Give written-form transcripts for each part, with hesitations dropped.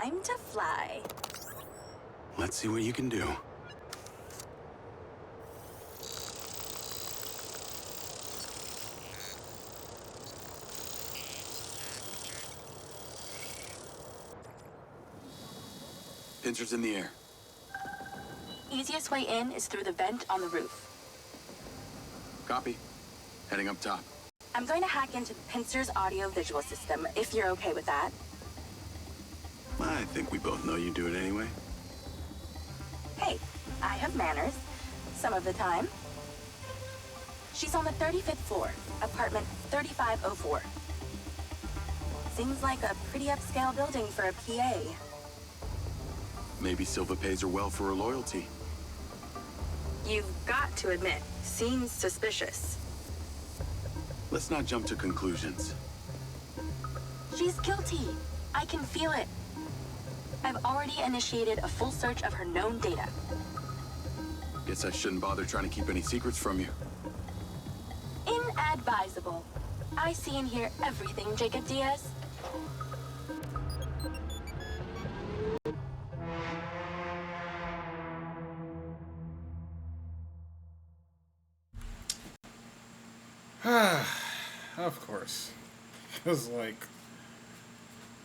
Time to fly. Let's see what you can do. Pincers in the air. Easiest way in is through the vent on the roof. Copy. Heading up top. I'm going to hack into the pincer's audio-visual system, if you're okay with that. I think we both know you do it anyway. Hey, I have manners. Some of the time. She's on the 35th floor, apartment 3504. Seems like a pretty upscale building for a PA. Maybe Silva pays her well for her loyalty. You've got to admit, seems suspicious. Let's not jump to conclusions. She's guilty. I can feel it. I've already initiated a full search of her known data. Guess I shouldn't bother trying to keep any secrets from you. Inadvisable. I see and hear everything, Jacob Diaz. Of course. Because, like,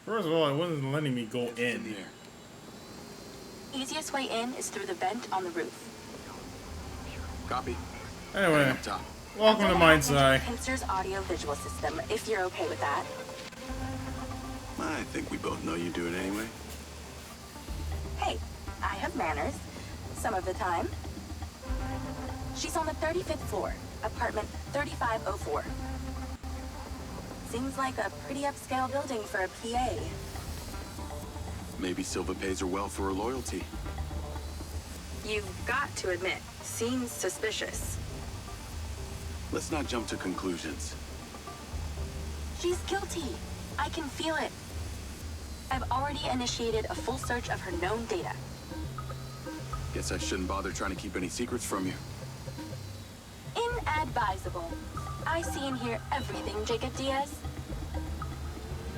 first of all, it wasn't letting me go in. the air. Easiest way in is through the vent on the roof. Copy. Anyway, Heading up top. welcome to MindsEye. Pincer's audio-visual system, if you're okay with that. I think we both know you do it anyway. Hey, I have manners. Some of the time. She's on the 35th floor, apartment 3504. Seems like a pretty upscale building for a PA. Maybe Silva pays her well for her loyalty. You've got to admit, seems suspicious. Let's not jump to conclusions. She's guilty. I can feel it. I've already initiated a full search of her known data. Guess I shouldn't bother trying to keep any secrets from you. Inadvisable. I see and hear everything, Jacob Diaz.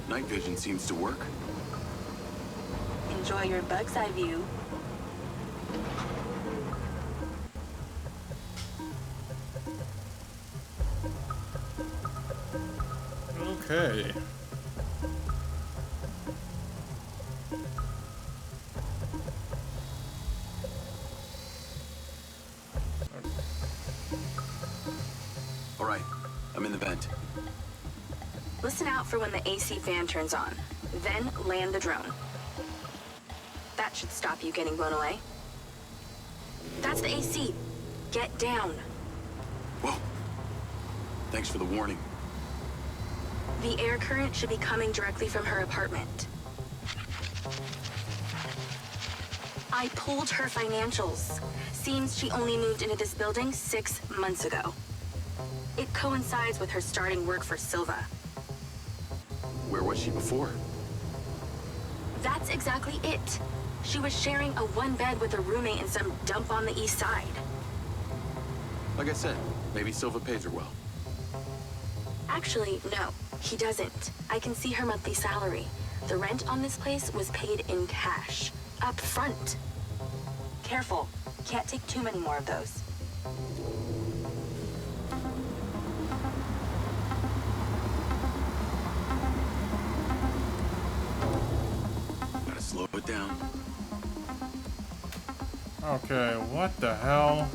Night vision seems to work. Enjoy your bug's eye view. Okay. All right, I'm in the vent. Listen out for when the AC fan turns on. Then land the drone. That should stop you getting blown away. That's the AC. Get down. Whoa. Thanks for the warning. The air current should be coming directly from her apartment. I pulled her financials. Seems she only moved into this building 6 months ago. It coincides with her starting work for Silva. Where was she before? That's exactly it. She was sharing a one bed with a roommate in some dump on the east side. Like I said, maybe Silva pays her well. Actually, no, he doesn't. I can see her monthly salary. The rent on this place was paid in cash. Up front. Careful. Can't take too many more of those. Gotta slow it down. Okay, what the hell?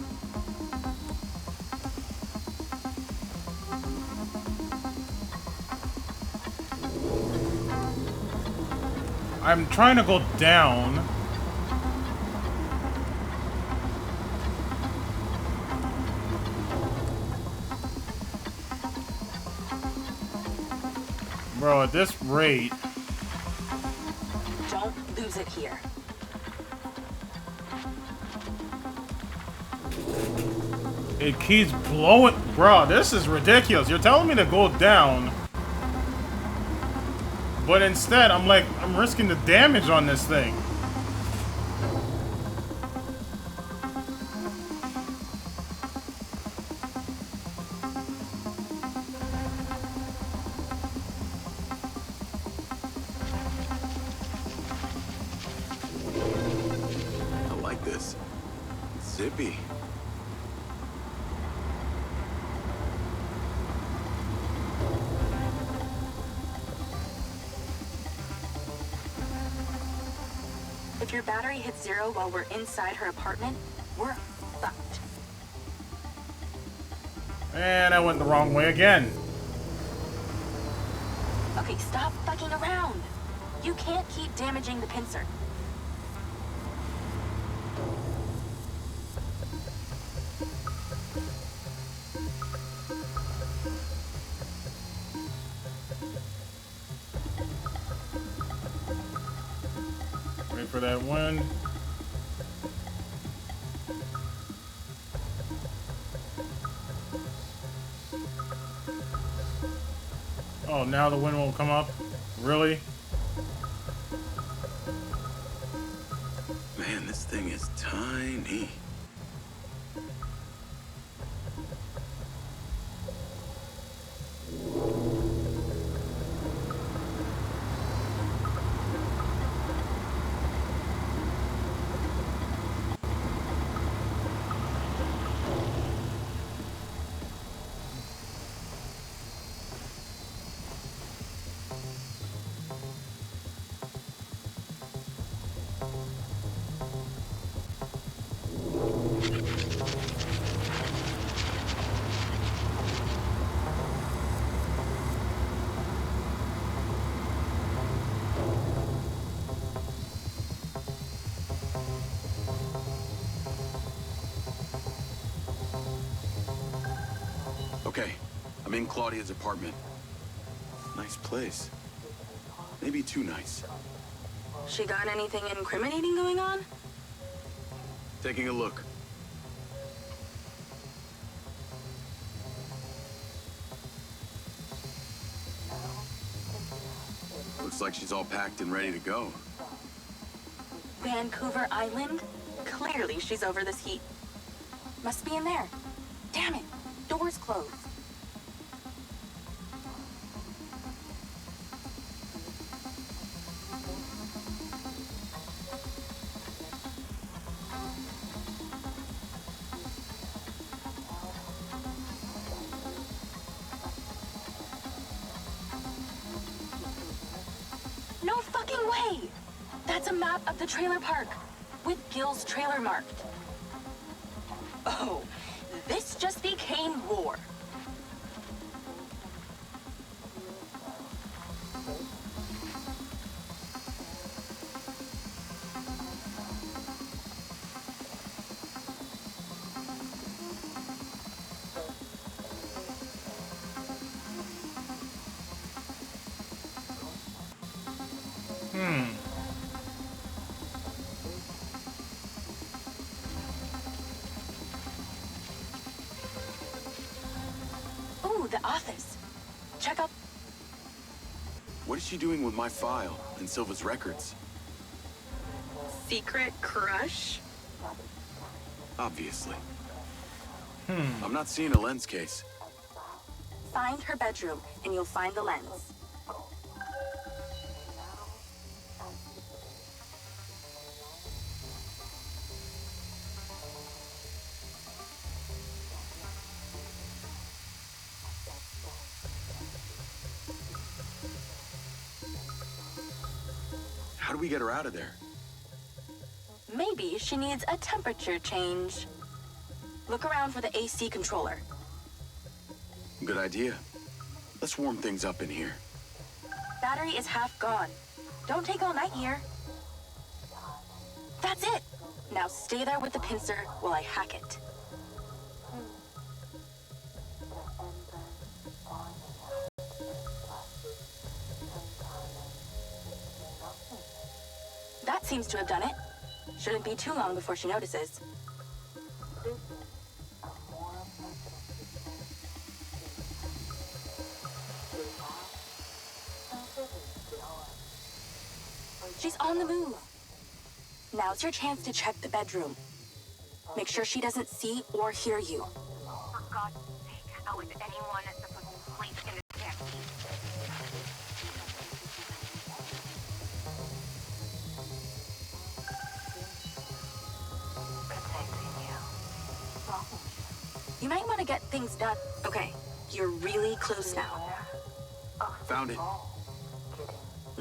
I'm trying to go down. Bro, at this rate... Don't lose it here. It keeps blowing. Bro, this is ridiculous. You're telling me to go down. But instead, I'm risking the damage on this thing. this? Zippy. If your battery hits 0 while we're inside her apartment, we're fucked. And I went the wrong way again. Okay, stop fucking around. You can't keep damaging the pincer. Wait for that one. Oh, now the wind won't come up? Really? Man, this thing is tiny. Okay, I'm in Claudia's apartment. Nice place. Maybe too nice. She got anything incriminating going on? Taking a look. Looks like she's all packed and ready to go. Vancouver Island? Clearly she's over this heat. Must be in there. Damn it, door's closed. No fucking way! That's a map of the trailer park, with Gil's trailer marked. Oh, this just became war. Ooh, the office. Check out. What is she doing with my file and Silva's records? Secret crush? Obviously. I'm not seeing a lens case. Find her bedroom, and you'll find the lens. How do we get her out of there? Maybe she needs a temperature change. Look around for the AC controller. Good idea. Let's warm things up in here. Battery is half gone. Don't take all night here. That's it. Now stay there with the pincer while I hack it. That seems to have done it. Shouldn't be too long before she notices. She's on the move. Now's your chance to check the bedroom. Make sure she doesn't see or hear you. For God's sake, how is anyone supposed to sleep in this taxi? You might want to get things done. Okay, you're really close now. Found it.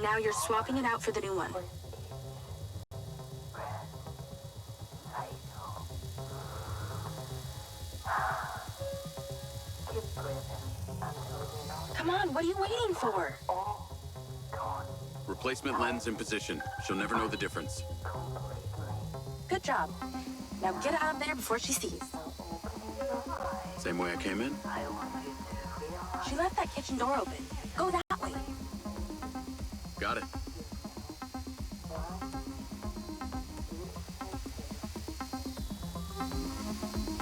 Now you're swapping it out for the new one. Come on, what are you waiting for? Replacement lens in position. She'll never know the difference. Good job. Now get out of there before she sees. Same way I came in? She left that kitchen door open. Go that way. Got it.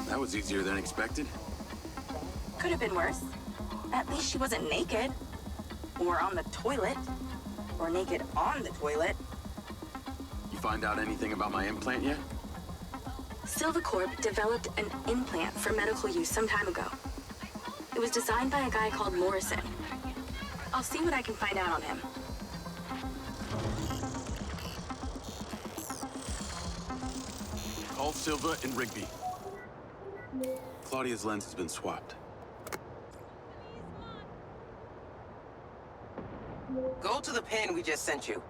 That was easier than expected. Could have been worse. At least she wasn't naked. Or on the toilet. Or naked on the toilet. You find out anything about my implant yet? Silvacorp developed an implant for medical use some time ago. It was designed by a guy called Morrison. I'll see what I can find out on him. Call Silva and Rigby. Claudia's lens has been swapped. Go to the pen we just sent you.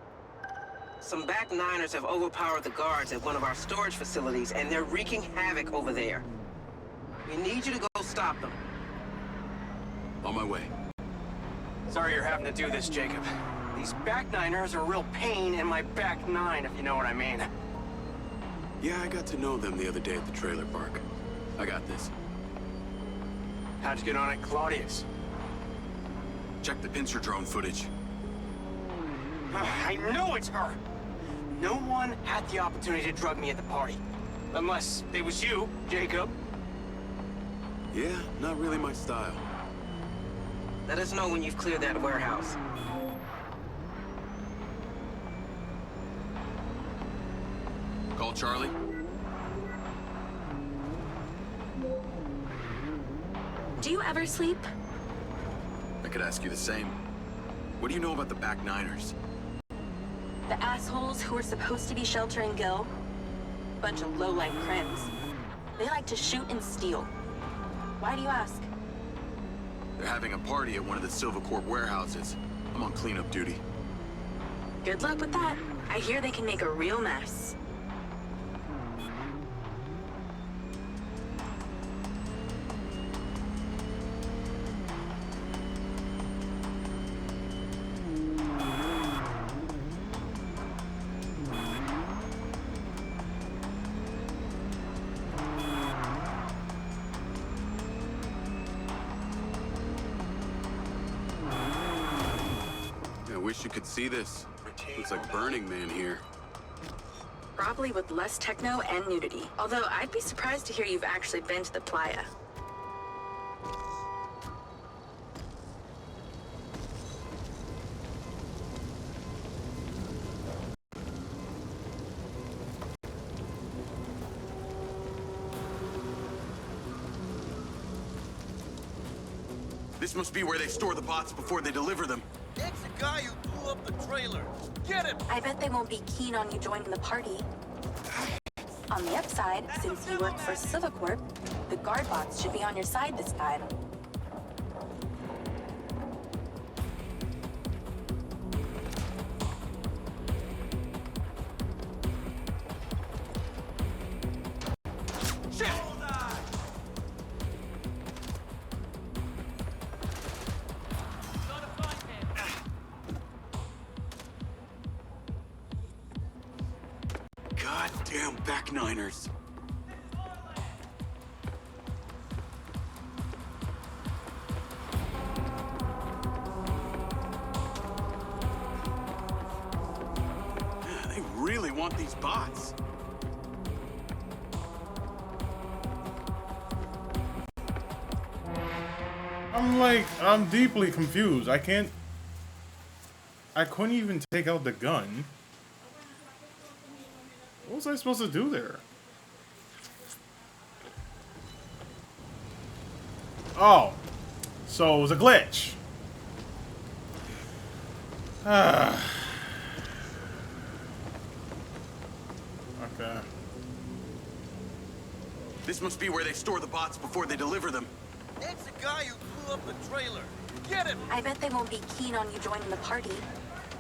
Some back niners have overpowered the guards at one of our storage facilities, and they're wreaking havoc over there. We need you to go stop them. On my way. Sorry you're having to do this, Jacob. These back niners are a real pain in my back nine, if you know what I mean. Yeah, I got to know them the other day at the trailer park. I got this. How'd you get on at Claudia's? Check the pincer drone footage. I know it's her! No one had the opportunity to drug me at the party. Unless it was you, Jacob. Yeah, not really my style. Let us know when you've cleared that warehouse. Call Charlie. Do you ever sleep? I could ask you the same. What do you know about the back niners? The assholes who were supposed to be sheltering Gil? Bunch of low-life crims. They like to shoot and steal. Why do you ask? They're having a party at one of the Silvacorp warehouses. I'm on cleanup duty. Good luck with that. I hear they can make a real mess. I wish you could see this. Looks like Burning Man here. Probably with less techno and nudity. Although I'd be surprised to hear you've actually been to the playa. This must be where they store the bots before they deliver them. It's the guy who blew up the trailer. Get him! I bet they won't be keen on you joining the party. On the upside, since you work for Silvacorp, the guard bots should be on your side this time. Goddamn back niners. They really want these bots. I'm deeply confused. I couldn't even take out the gun. What was I supposed to do there? Oh. So it was a glitch. Okay. This must be where they store the bots before they deliver them. That's the guy who blew up the trailer. Get him! I bet they won't be keen on you joining the party.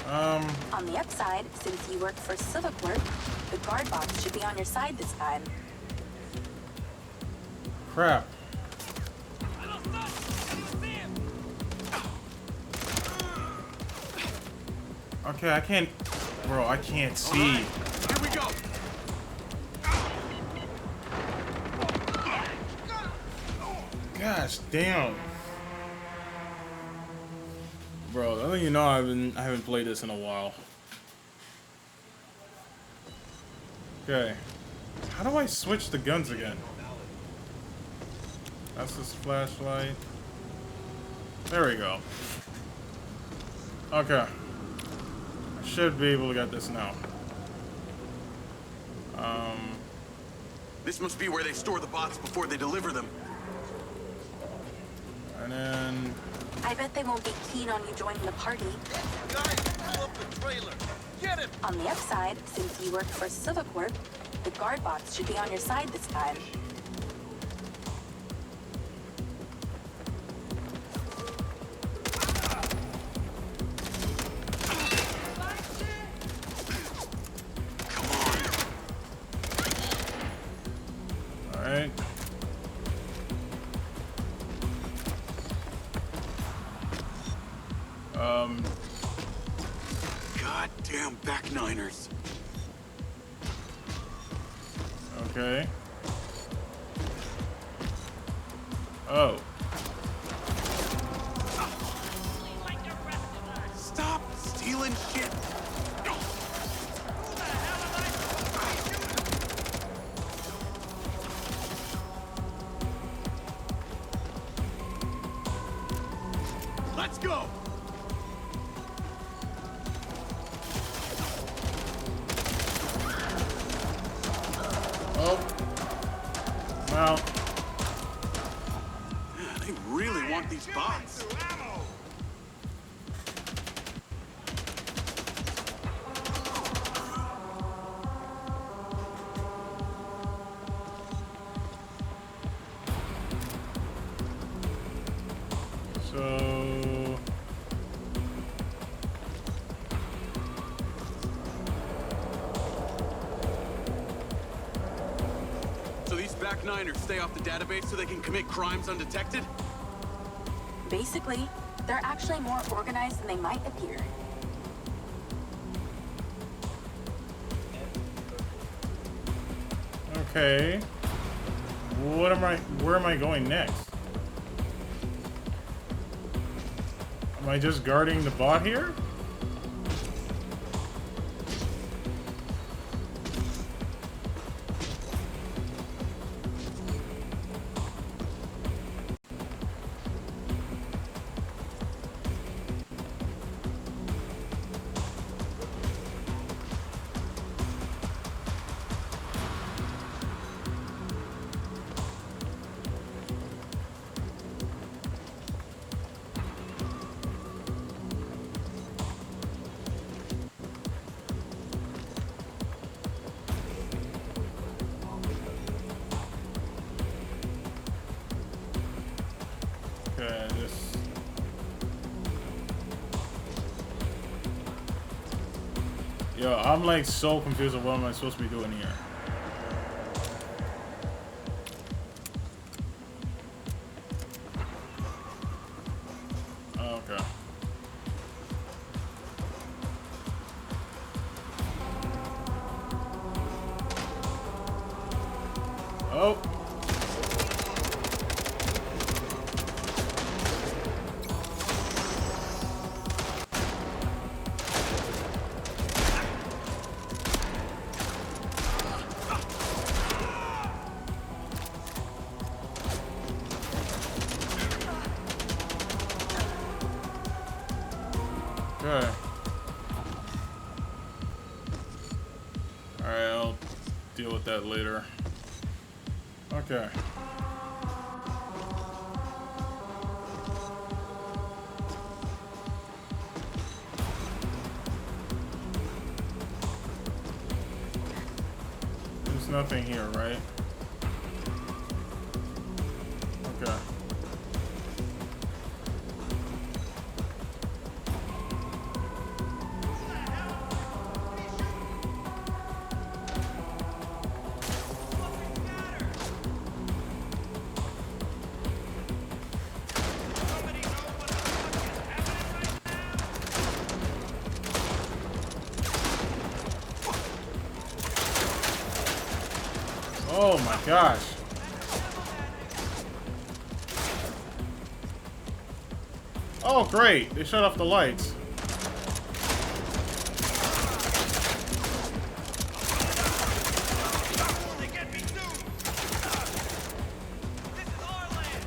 On the upside, since you work for civic work, the guard box should be on your side this time. Crap. Okay, I can't... Bro, I can't see. All right, here we go. Gosh damn. Bro, I think you know I haven't played this in a while. Okay. How do I switch the guns again? That's this flashlight. There we go. Okay. I should be able to get this now. This must be where they store the bots before they deliver them. And then... I bet they won't be keen on you joining the party. That's the guy who blew up the trailer. Get him! On the upside, since you work for civic work, the guard box should be on your side this time. Alright. Goddamn back niners. Okay. Oh. Stop stealing shit. Let's go. Oh. Well. They really want these bots. So... So these back niners stay off the database so they can commit crimes undetected? Basically, they're actually more organized than they might appear. Okay. What am I... Where am I going next? Am I just guarding the bot here? Okay, just... Yo, I'm like so confused of what am I supposed to be doing here. Okay. Oh. Okay. Alright, I'll deal with that later. Okay. There's nothing here, right? Okay. Oh my gosh. Oh great, they shut off the lights. They get me too. This is our land.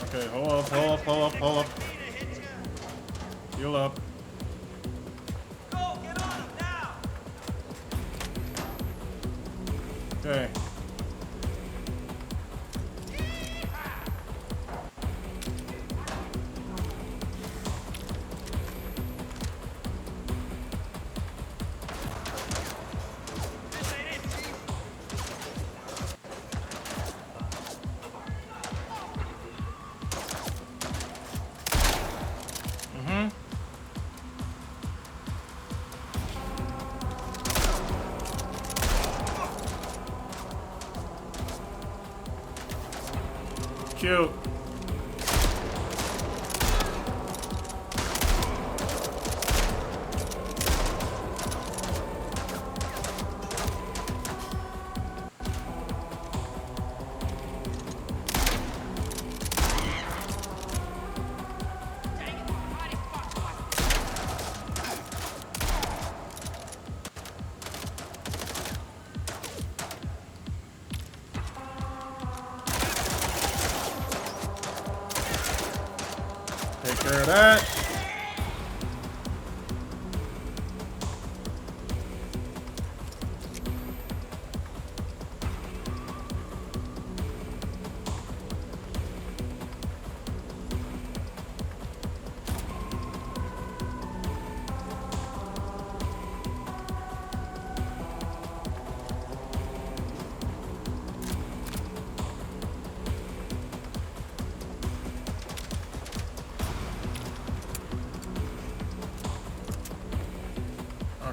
Okay, hold up, hold up, hold up, hold up. Heal up. Go, get on him now. Okay. This ain't it, Chief. Mm-hmm. Cute. Take care of that.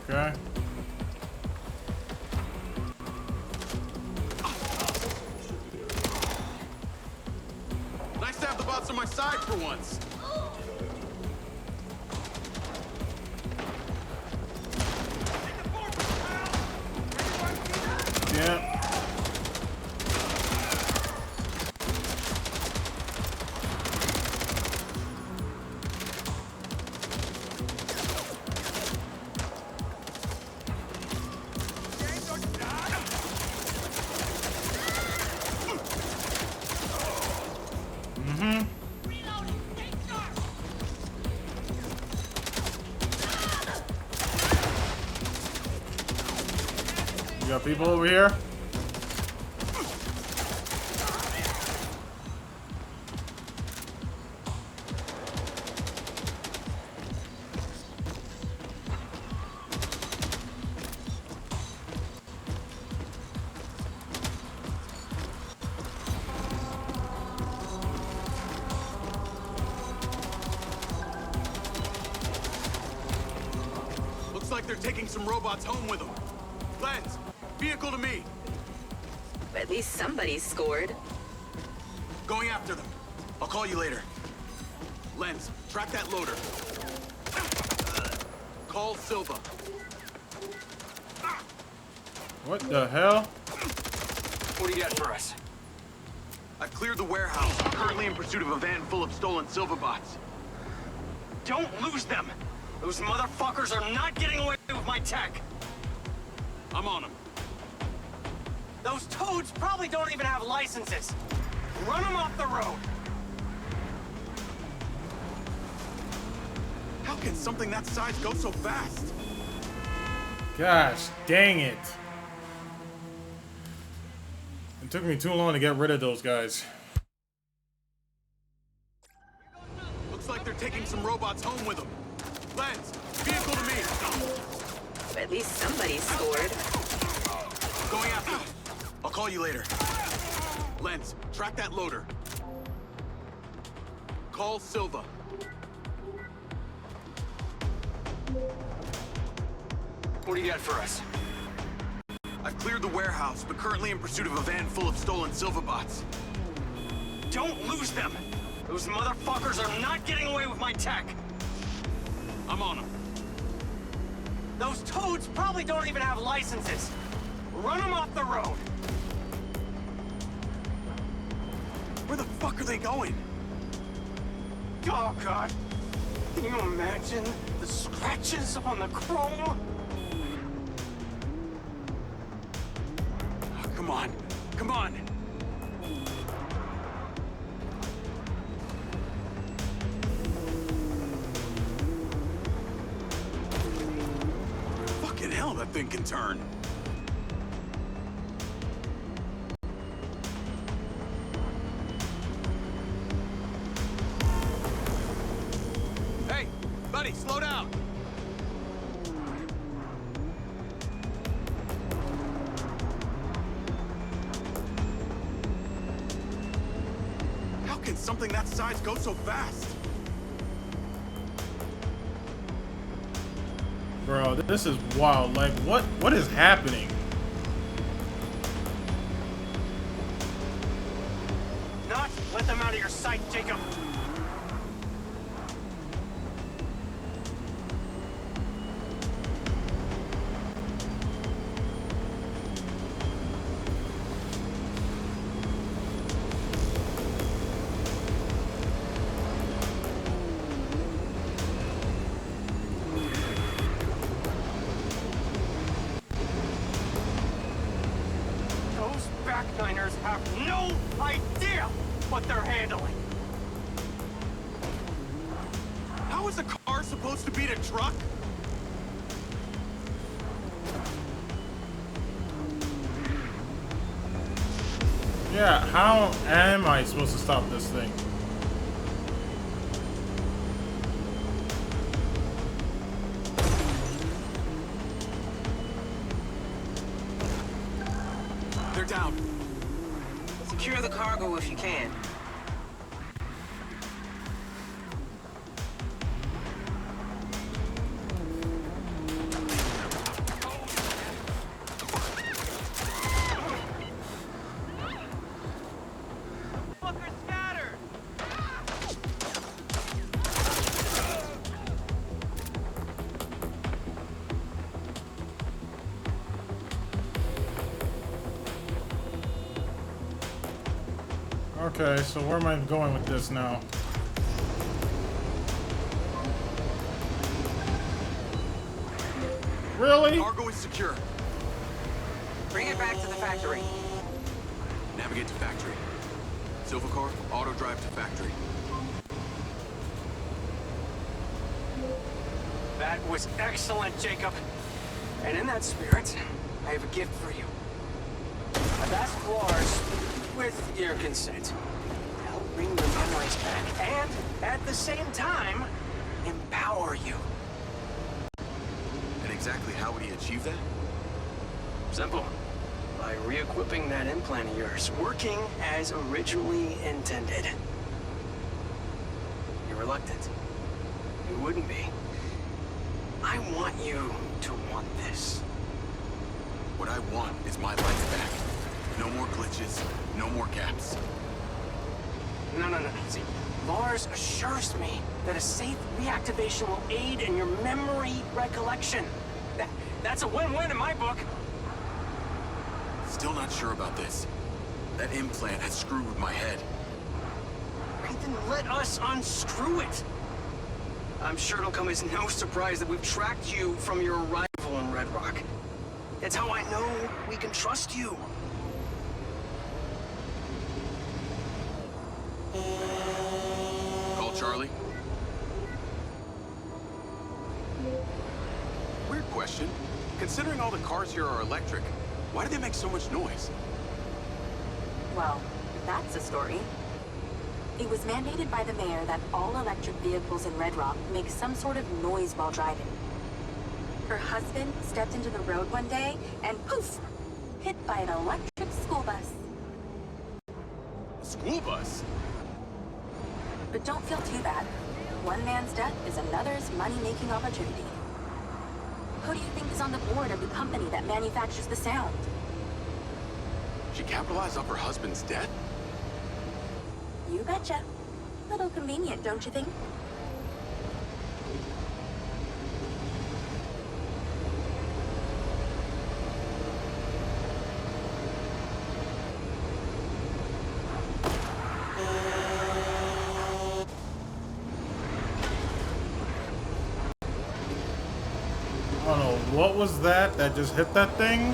Okay. Nice to have the bots on my side for once. Yeah. Mm-hmm. You got people over here? Looks like they're taking some robots home with them. Lens, vehicle to me. At least somebody's scored. Going after them. I'll call you later. Lens, track that loader. Call Silva. What the hell? What do you got for us? I've cleared the warehouse. I'm currently in pursuit of a van full of stolen Silva bots. Don't lose them! Those motherfuckers are not getting away with my tech! I'm on them. Those toads probably don't even have licenses. Run them off the road! How can something that size go so fast? Gosh, dang it. It took me too long to get rid of those guys. Looks like they're taking some robots home with them. Lens, vehicle to me. At least somebody's scored. Going after them. I'll call you later. Lens, track that loader. Call Silva. What do you got for us? I've cleared the warehouse, but currently in pursuit of a van full of stolen Silva bots. Don't lose them! Those motherfuckers are not getting away with my tech! I'm on them. Those toads probably don't even have licenses! Run them off the road! Where the fuck are they going? Oh, God! Can you imagine the scratches on the chrome? Oh, come on. Come on. Fucking hell, that thing can turn. Hey, buddy, slow down. How can something that size go so fast? Bro, this is wild. Like, what is happening? Not let them out of your sight, Jacob! Those backniners have no idea what they're handling! How is a car supposed to beat a truck? Yeah, how am I supposed to stop this thing? They're down. Secure the cargo if you can. Fuckers scattered! Okay, so where am I going with this now? Really? Cargo is secure. Bring it back to the factory. Navigate to factory. Silva car, auto drive to factory. That was excellent, Jacob. And in that spirit, I have a gift for you. I've asked Lars, with your consent, to help bring your memories back, and at the same time, empower you. And exactly how would he achieve that? Simple. By re-equipping that implant of yours, working as originally intended. You're reluctant. You wouldn't be. I want you to want this. What I want is my life back. No more glitches, no more gaps. No. See, Lars assures me that a safe reactivation will aid in your memory recollection. That's a win-win in my book. Still not sure about this. That implant has screwed with my head. Okay, then let us unscrew it. I'm sure it'll come as no surprise that we've tracked you from your arrival in Redrock. It's how I know we can trust you. Call Charlie. Weird question. Considering all the cars here are electric, why do they make so much noise? Well, that's a story. It was mandated by the mayor that all electric vehicles in Redrock make some sort of noise while driving. Her husband stepped into the road one day and poof, hit by an electric school bus. A school bus? But don't feel too bad. One man's death is another's money-making opportunity. Who do you think is on the board of the company that manufactures the sound? She capitalized off her husband's death? You betcha. Little convenient, don't you think? I don't know, what was that just hit that thing?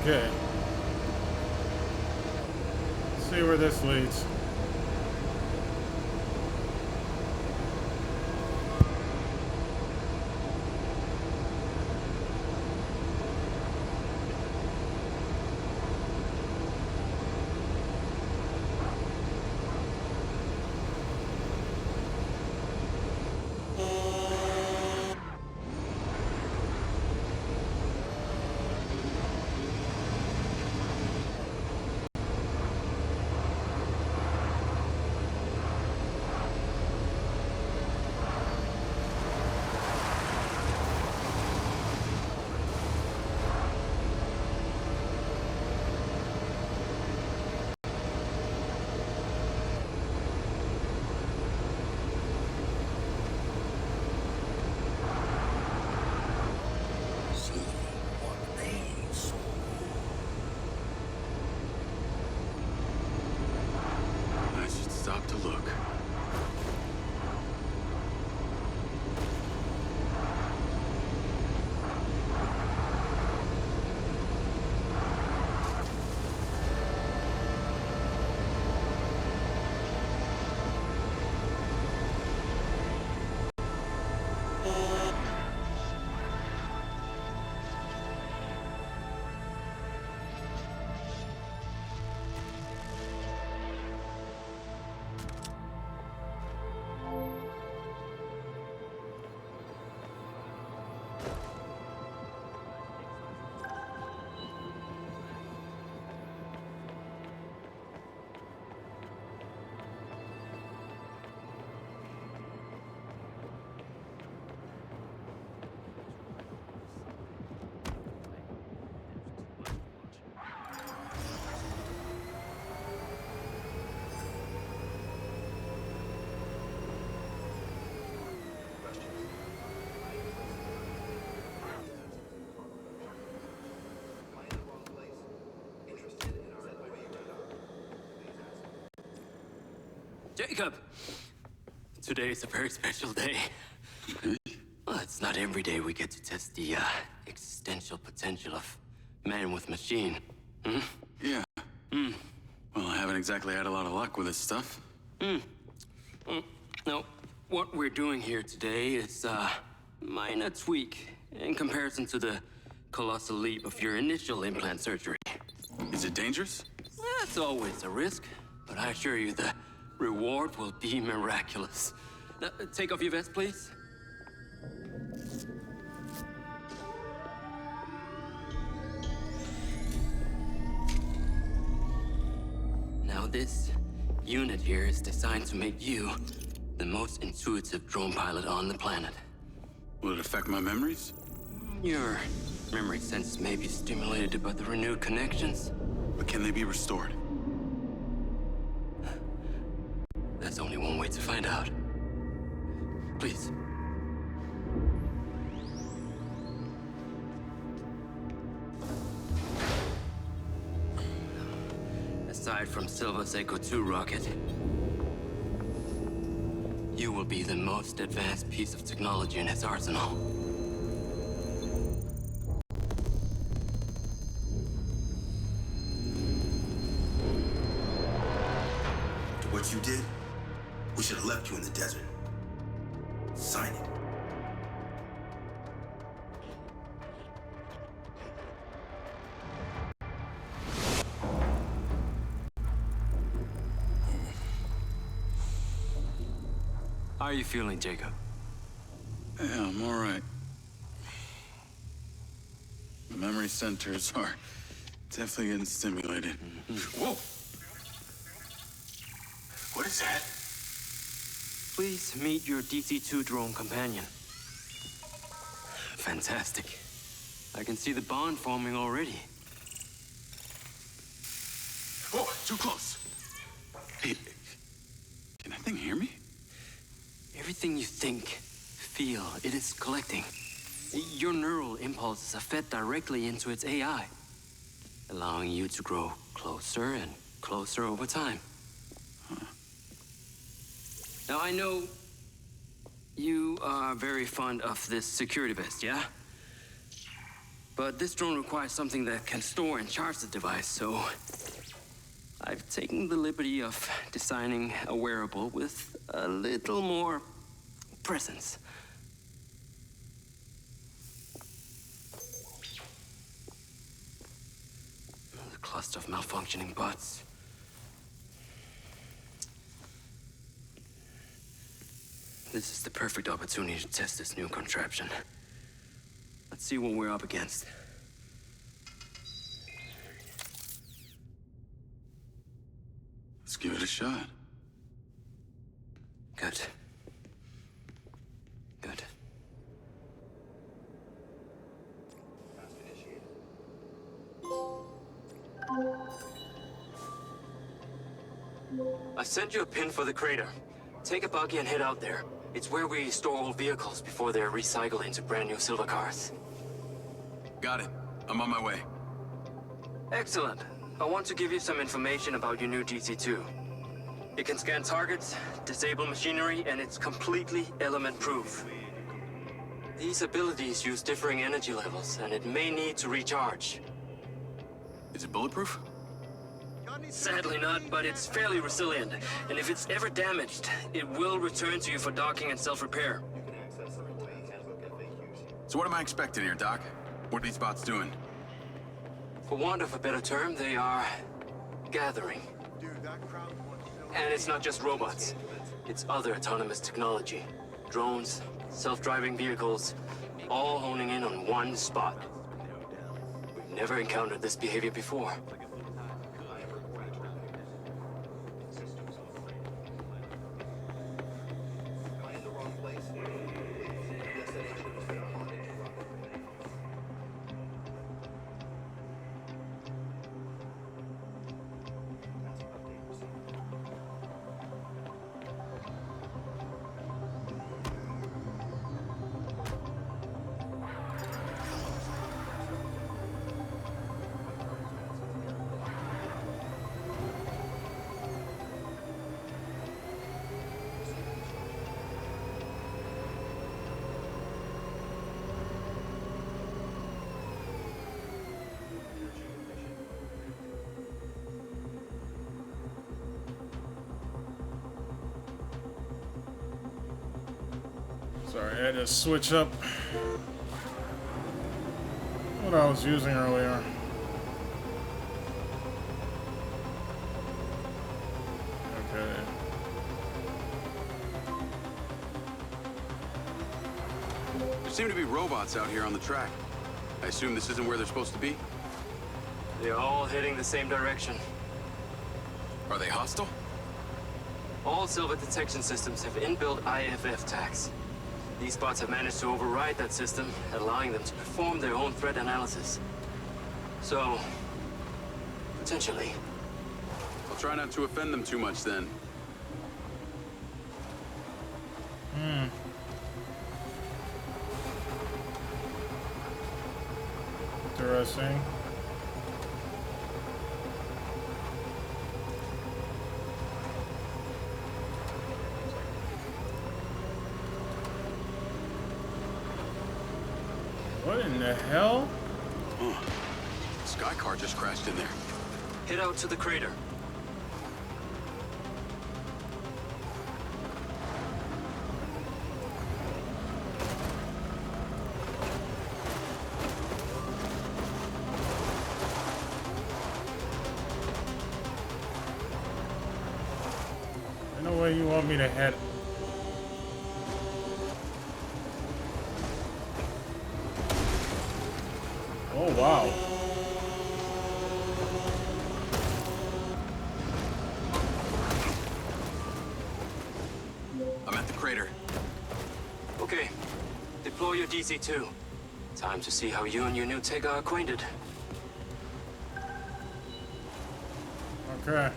Okay. Let's see where this leads. I should stop to look. Jacob! Today is a very special day. Well, it's not every day we get to test the existential potential of man with machine. Hmm? Yeah. Well, I haven't exactly had a lot of luck with this stuff. No, what we're doing here today is a minor tweak in comparison to the colossal leap of your initial implant surgery. Is it dangerous? That's always a risk, but I assure you the reward will be miraculous. Take off your vest, please. Now this unit here is designed to make you the most intuitive drone pilot on the planet. Will it affect my memories? Your memory sense may be stimulated by the renewed connections. But can they be restored? There's only one way to find out. Please. Aside from Silva's Echo 2 rocket, you will be the most advanced piece of technology in his arsenal. What you did, We should have left you in the desert. Sign it. How are you feeling, Jacob? Yeah, I'm all right. The memory centers are definitely getting stimulated. Whoa! What is that? Please meet your DC-2 drone companion. Fantastic. I can see the bond forming already. Whoa, too close. Hey, can that thing hear me? Everything you think, feel, it is collecting. Your neural impulses are fed directly into its AI, allowing you to grow closer and closer over time. Now, I know you are very fond of this security vest, yeah? But this drone requires something that can store and charge the device, so I've taken the liberty of designing a wearable with a little more presence. The cluster of malfunctioning bots. This is the perfect opportunity to test this new contraption. Let's see what we're up against. Let's give it a shot. Good. Good. I sent you a pin for the crater. Take a buggy and head out there. It's where we store old vehicles before they're recycled into brand new silver cars. Got it. I'm on my way. Excellent. I want to give you some information about your new GC2. It can scan targets, disable machinery, and it's completely element-proof. These abilities use differing energy levels, and it may need to recharge. Is it bulletproof? Sadly not, but it's fairly resilient, and if it's ever damaged, it will return to you for docking and self-repair. So what am I expecting here, Doc? What are these bots doing? For want of a better term, they are gathering. And it's not just robots. It's other autonomous technology. Drones, self-driving vehicles, all honing in on one spot. We've never encountered this behavior before. Sorry, I had to switch up what I was using earlier. Okay. There seem to be robots out here on the track. I assume this isn't where they're supposed to be? They're all heading the same direction. Are they hostile? All silver detection systems have inbuilt IFF tags. These bots have managed to override that system, allowing them to perform their own threat analysis. So, potentially. I'll try not to offend them too much then. Interesting. What in the hell? Sky car just crashed in there. Head out to the crater. way you want me to head. Oh, wow. I'm at the crater. Okay, deploy your DC-2. Time to see how you and your new tech are acquainted. Okay.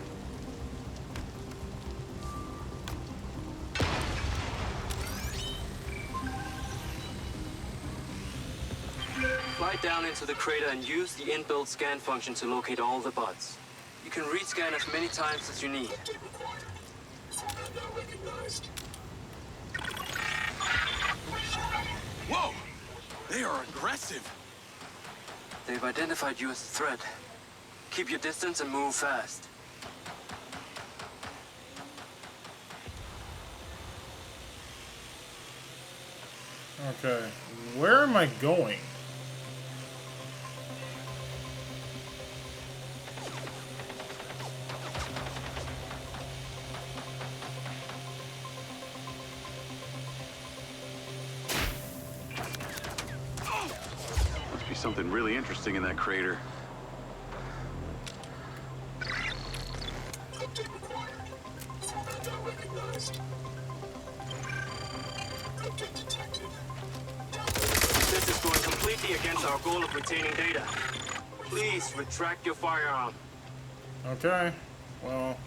Fly down into the crater and use the inbuilt scan function to locate all the buds. You can rescan as many times as you need. Whoa! They are aggressive. They've identified you as a threat. Keep your distance and move fast. Okay. Where am I going? Must be something really interesting in that crater. This is going completely against our goal of retaining data. Please retract your firearm. Okay. Well.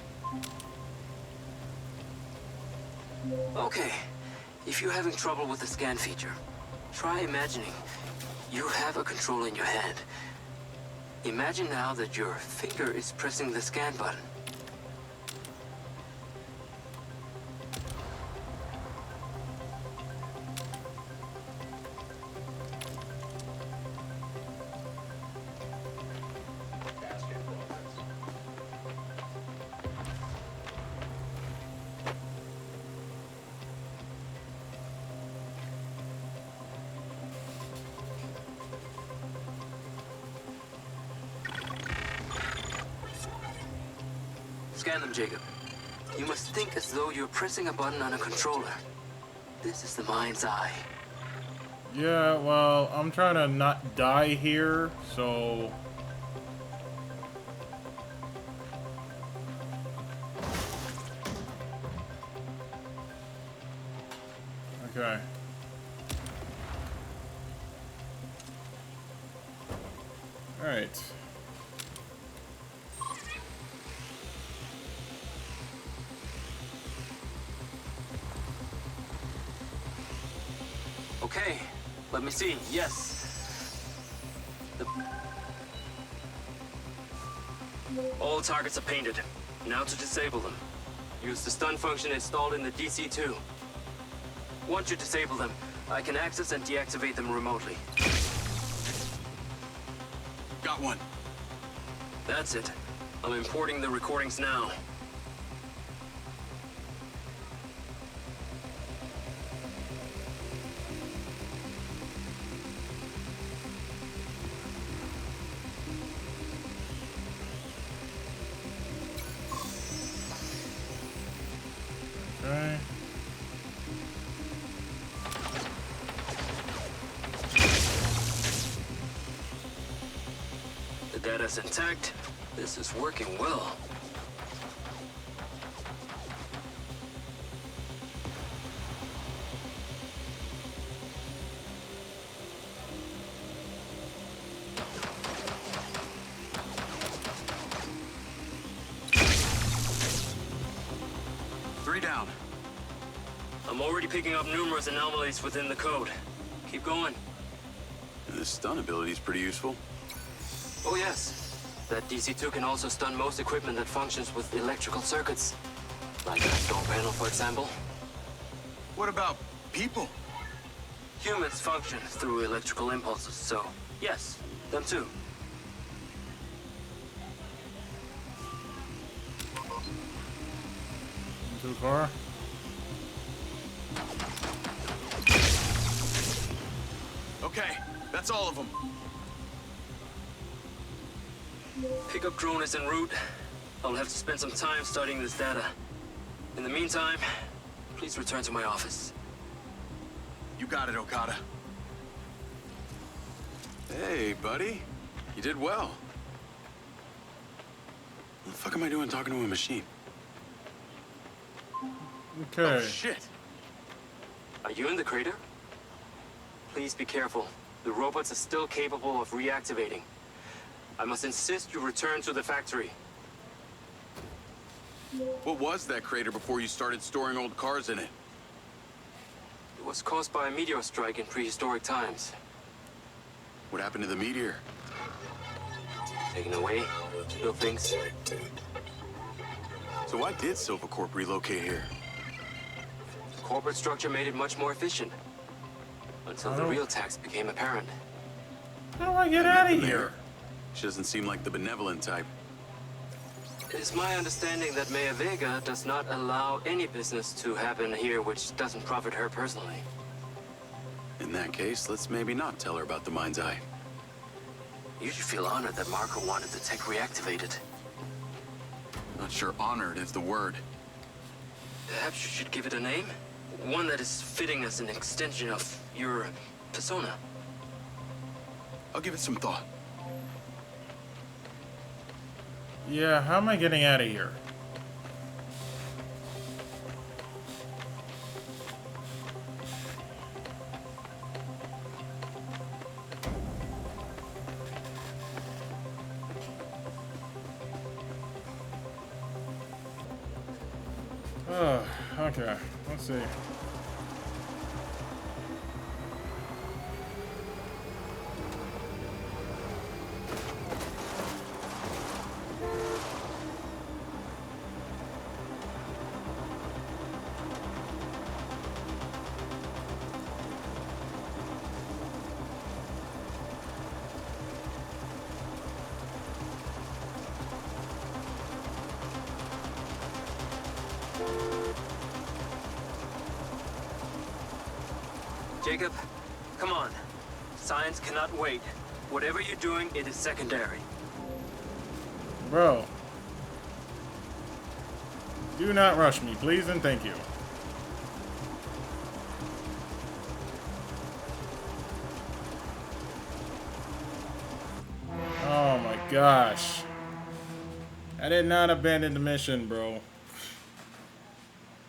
Okay. If you're having trouble with the scan feature, try imagining you have a control in your hand. Imagine now that your finger is pressing the scan button. Scan them, Jacob. You must think as though you're pressing a button on a controller. This is the mind's eye. Yeah, well, I'm trying to not die here, so... Okay. Alright. Okay, let me see. Yes. All targets are painted. Now to disable them. Use the stun function installed in the DC-2. Once you disable them, I can access and deactivate them remotely. Got one. That's it. I'm importing the recordings now. Okay. The data's intact. This is working well. Three down. I'm already picking up numerous anomalies within the code. Keep going. This stun ability is pretty useful. Oh yes. That DC-2 can also stun most equipment that functions with electrical circuits. Like a door panel, for example. What about people? Humans function through electrical impulses, so yes, them too. Too far? Okay, that's all of them. Pickup drone is en route. I'll have to spend some time studying this data. In the meantime, please return to my office. You got it, Okada. Hey, buddy. You did well. What the fuck am I doing talking to a machine? Okay. Oh, shit. Are you in the crater? Please be careful. The robots are still capable of reactivating. I must insist you return to the factory. What was that crater before you started storing old cars in it? It was caused by a meteor strike in prehistoric times. What happened to the meteor? Taken away to build things. So why did Silva Corp relocate here? The corporate structure made it much more efficient. Until the real tax became apparent. How do I get out of here? She doesn't seem like the benevolent type. It is my understanding that Mayor Vega does not allow any business to happen here which doesn't profit her personally. In that case, let's maybe not tell her about the MindsEye. You should feel honored that Marco wanted the tech reactivated. Not sure honored is the word. Perhaps you should give it a name? One that is fitting as an extension of your persona. I'll give it some thought. Yeah, how am I getting out of here? Oh, okay. Let's see. Jacob, come on. Science cannot wait. Whatever you're doing, it is secondary. Bro. Do not rush me, please and thank you. Oh my gosh. I did not abandon the mission, bro.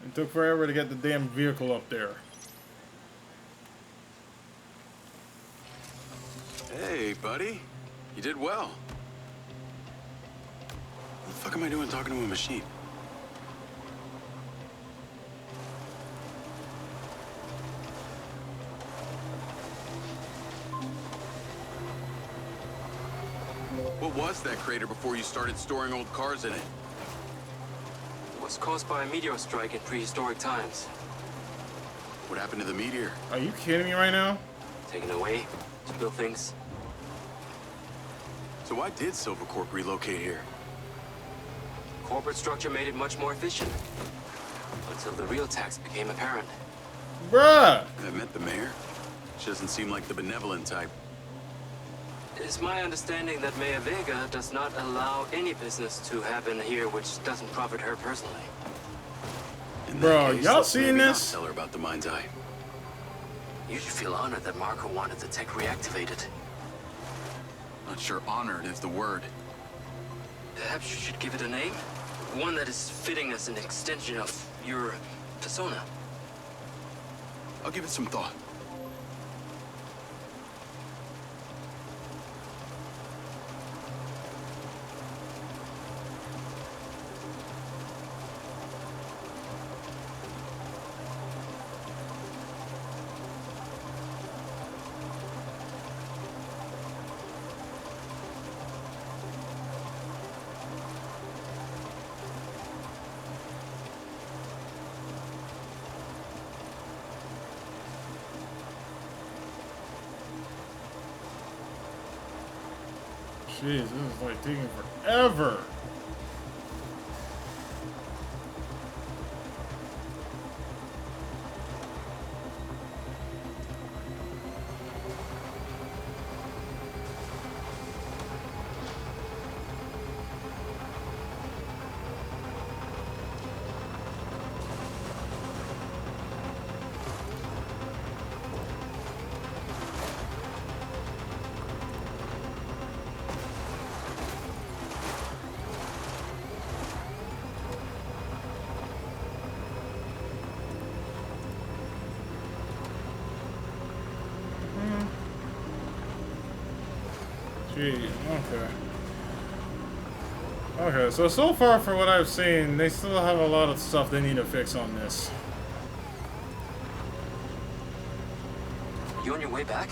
It took forever to get the damn vehicle up there. Hey, buddy. You did well. What the fuck am I doing talking to a machine? What was that crater before you started storing old cars in it? It was caused by a meteor strike in prehistoric times. What happened to the meteor? Are you kidding me right now? Taken away to build things. So why did Silva Corp relocate here? Corporate structure made it much more efficient. Until the real tax became apparent. Bruh! I met the mayor. She doesn't seem like the benevolent type. It is my understanding that Mayor Vega does not allow any business to happen here which doesn't profit her personally. In that Bro, case, y'all let's seen maybe not this? Tell her about the MindsEye. You should feel honored that Marco wanted the tech reactivated. Not sure honored is the word. Perhaps you should give it a name? One that is fitting as an extension of your persona. I'll give it some thought. Jeez, this is like taking forever. Gee, okay. Okay, so far for what I've seen, they still have a lot of stuff they need to fix on this. You on your way back?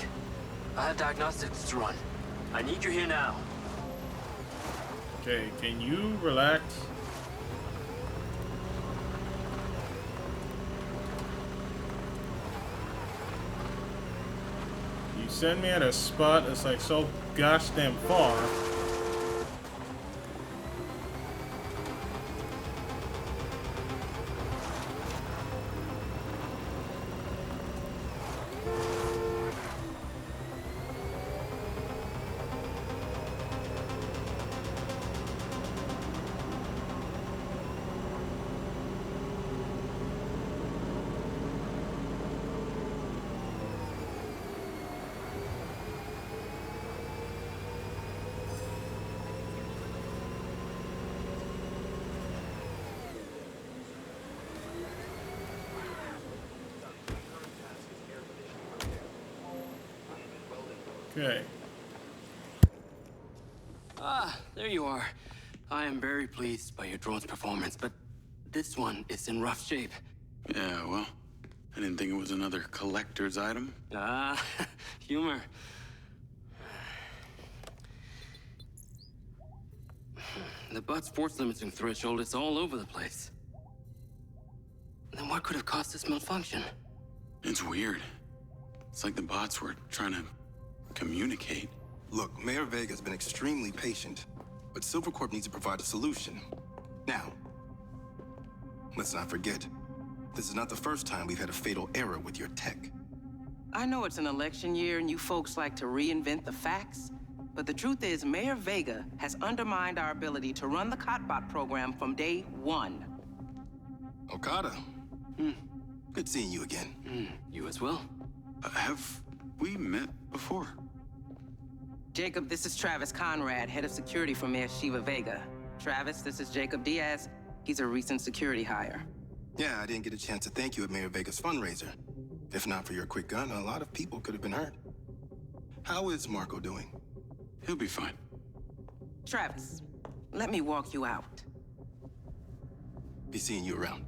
I have diagnostics to run. I need you here now. Okay, can you relax? You send me at a spot that's like so gosh damn far. Okay. Ah, there you are. I am very pleased by your drone's performance, but this one is in rough shape. Yeah, well, I didn't think it was another collector's item. Ah, humor. The butt's force limiting threshold is all over the place. Then what could have caused this malfunction? It's weird. It's like the bots were trying to communicate. Look, Mayor Vega's been extremely patient, but Silvercorp needs to provide a solution. Now, let's not forget, this is not the first time we've had a fatal error with your tech. I know it's an election year and you folks like to reinvent the facts, but the truth is Mayor Vega has undermined our ability to run the Cotbot program from day one. Okada. Good seeing you again. You as well. Have we met before? Jacob, this is Travis Conrad, head of security for Mayor Shiva Vega. Travis, this is Jacob Diaz. He's a recent security hire. Yeah, I didn't get a chance to thank you at Mayor Vega's fundraiser. If not for your quick gun, a lot of people could have been hurt. How is Marco doing? He'll be fine. Travis, let me walk you out. Be seeing you around.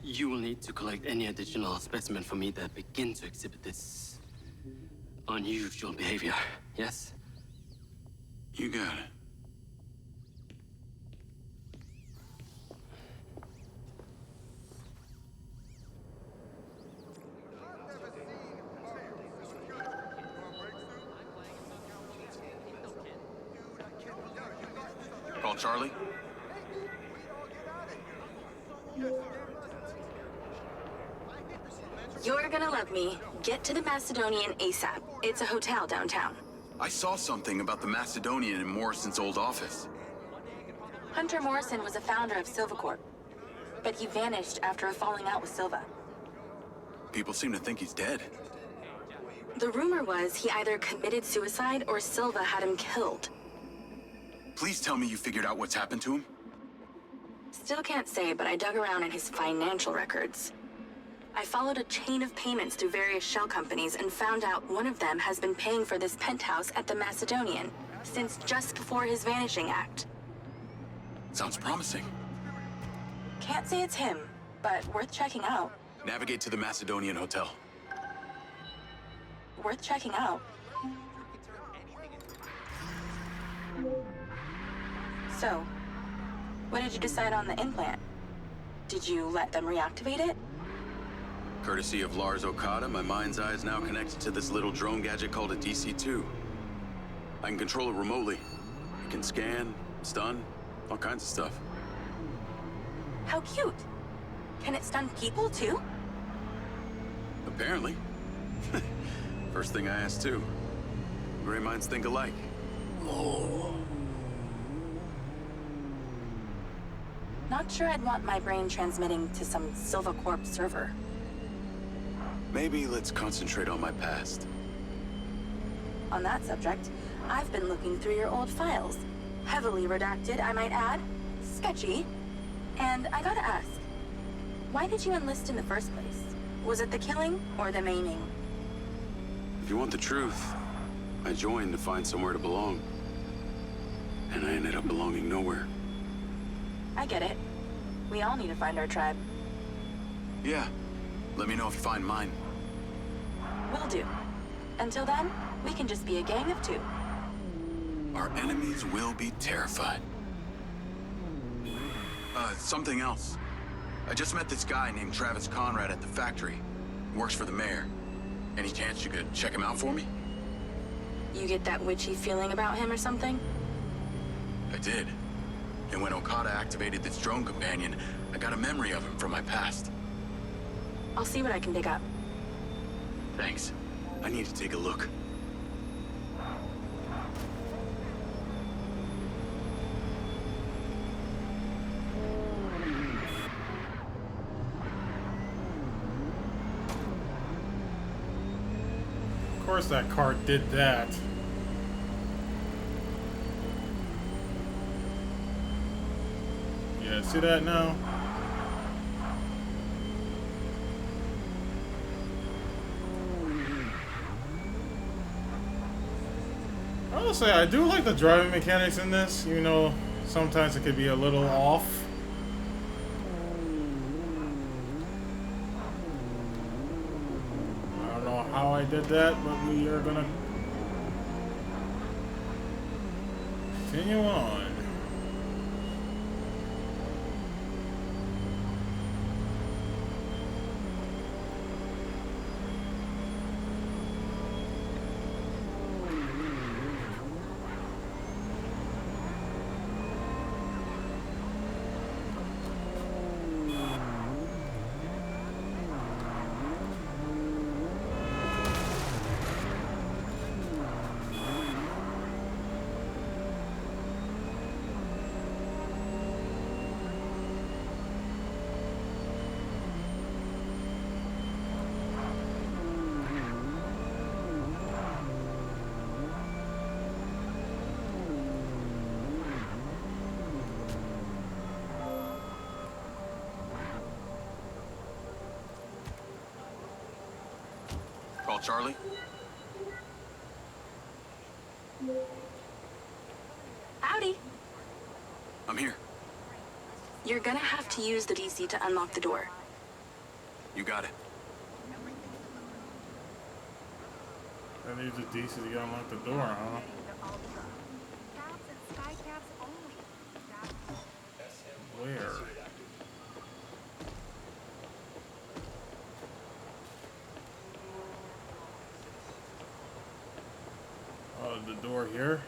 You will need to collect any additional specimen for me that begin to exhibit this unusual behavior, yes? You got it. Call Charlie. You're gonna love me. Get to the Macedonian ASAP. It's a hotel downtown. I saw something about the Macedonian in Morrison's old office. Hunter Morrison was a founder of Silvercorp, but he vanished after a falling out with Silva. People seem to think he's dead. The rumor was he either committed suicide or Silva had him killed. Please tell me you figured out what's happened to him. Still can't say, but I dug around in his financial records. I followed a chain of payments through various shell companies and found out one of them has been paying for this penthouse at the Macedonian since just before his vanishing act. Sounds promising. Can't say it's him, but worth checking out. Navigate to the Macedonian Hotel. Worth checking out. So, what did you decide on the implant? Did you let them reactivate it? Courtesy of Lars Okada, my mind's eye is now connected to this little drone gadget called a DC-2. I can control it remotely. It can scan, stun, all kinds of stuff. How cute. Can it stun people too? Apparently. First thing I asked too. Gray minds think alike. Not sure I'd want my brain transmitting to some Silvercorp server. Maybe let's concentrate on my past. On that subject, I've been looking through your old files. Heavily redacted, I might add. Sketchy. And I gotta ask, why did you enlist in the first place? Was it the killing or the maiming? If you want the truth, I joined to find somewhere to belong. And I ended up belonging nowhere. I get it. We all need to find our tribe. Yeah. Let me know if you find mine. Will do. Until then, we can just be a gang of two. Our enemies will be terrified. Something else. I just met this guy named Travis Conrad at the factory. He works for the mayor. Any chance you could check him out for me? You get that witchy feeling about him or something? I did. And when Okada activated this drone companion, I got a memory of him from my past. I'll see what I can dig up. Thanks. I need to take a look. Of course that car did that. Yeah, see that now? I will say I do like the driving mechanics in this, even though sometimes it could be a little off. I don't know how I did that, but we are gonna continue on. Call Charlie? Howdy. I'm here. You're gonna have to use the DC to unlock the door. You got it. I need the DC to unlock the door, huh? Where? Oh, the door here?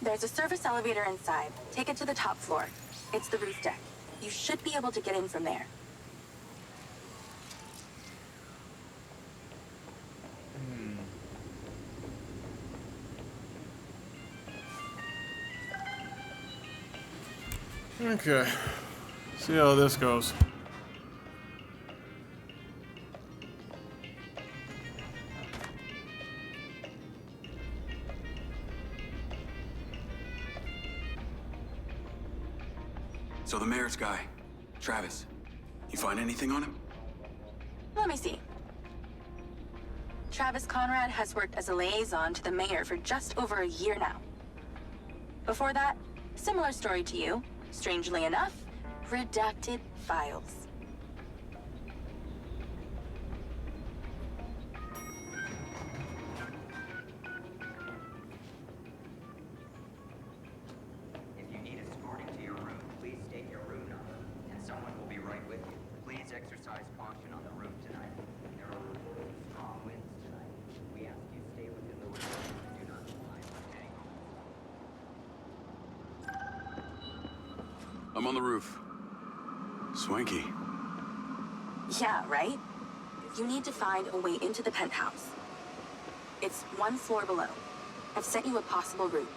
There's a service elevator inside. Take it to the top floor. It's the roof deck. You should be able to get in from there. Okay. See how this goes. So the mayor's guy, Travis, you find anything on him? Let me see. Travis Conrad has worked as a liaison to the mayor for just over a year now. Before that, similar story to you. Strangely enough, redacted files. If you need escorting to your room, please state your room number, and someone will be right with you. Please exercise caution on the roof tonight. There are reports of strong winds tonight. We ask you stay within the room and do not climb or hang. I'm on the roof. Swanky. Yeah, right? You need to find a way into the penthouse. It's one floor below. I've sent you a possible route.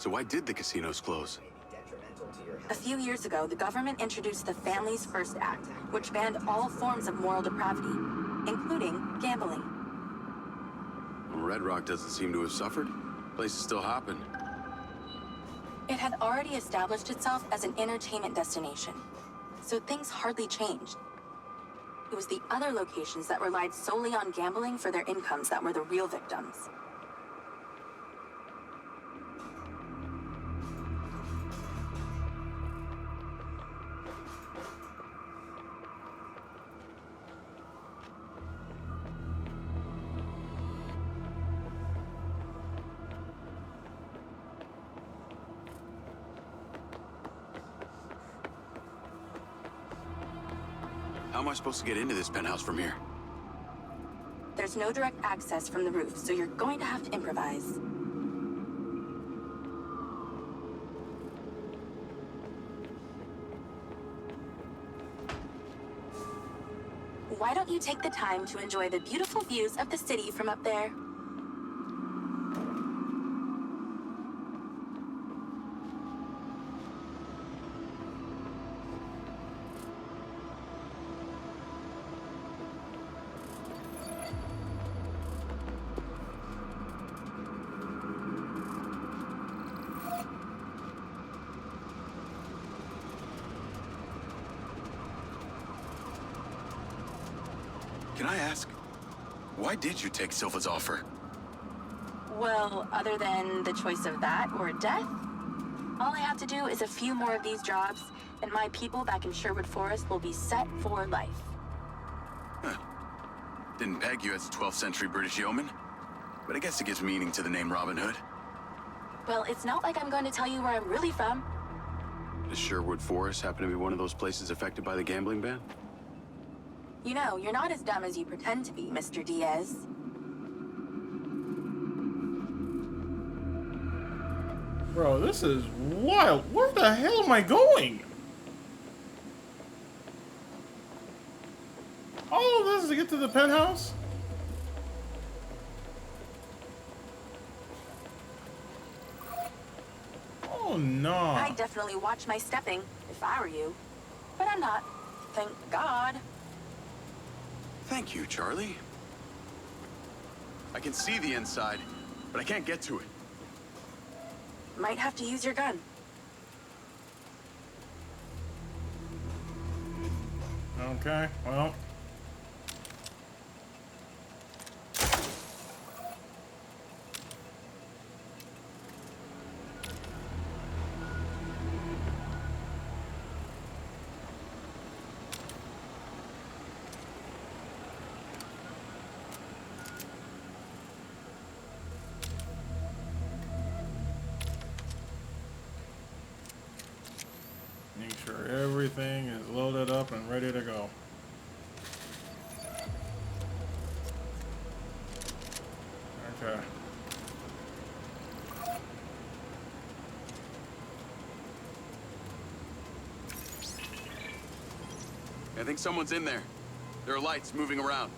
So why did the casinos close? A few years ago, the government introduced the Families First Act, which banned all forms of moral depravity, including gambling. Well, Redrock doesn't seem to have suffered. Places still happen. It had already established itself as an entertainment destination, so things hardly changed. It was the other locations that relied solely on gambling for their incomes that were the real victims. How am I supposed to get into this penthouse from here? There's no direct access from the roof, so you're going to have to improvise. Why don't you take the time to enjoy the beautiful views of the city from up there? Can I ask, why did you take Silva's offer? Well, other than the choice of that or death, all I have to do is a few more of these jobs, and my people back in Sherwood Forest will be set for life. Huh. Didn't peg you as a 12th century British yeoman, but I guess it gives meaning to the name Robin Hood. Well, it's not like I'm going to tell you where I'm really from. Does Sherwood Forest happen to be one of those places affected by the gambling ban? You know, you're not as dumb as you pretend to be, Mr. Diaz. Bro, this is wild. Where the hell am I going? All of this to get to the penthouse? Oh no. I'd definitely watch my stepping if I were you. But I'm not. Thank God. Thank you, Charlie. I can see the inside, but I can't get to it. Might have to use your gun. Okay, well. Make sure everything is loaded up and ready to go. Okay. I think someone's in there. There are lights moving around.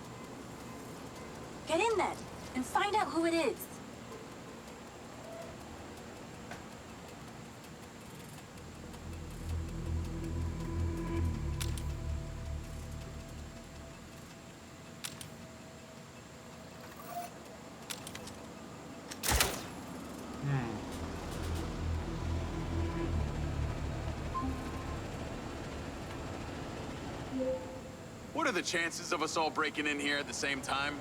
Get in then, and find out who it is. What are the chances of us all breaking in here at the same time?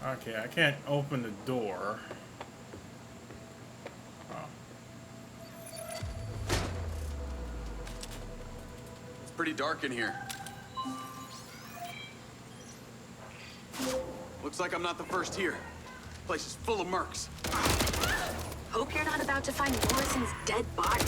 Okay, I can't open the door. Oh. It's pretty dark in here. Looks like I'm not the first here. Place is full of mercs. Hope you're not about to find Morrison's dead body.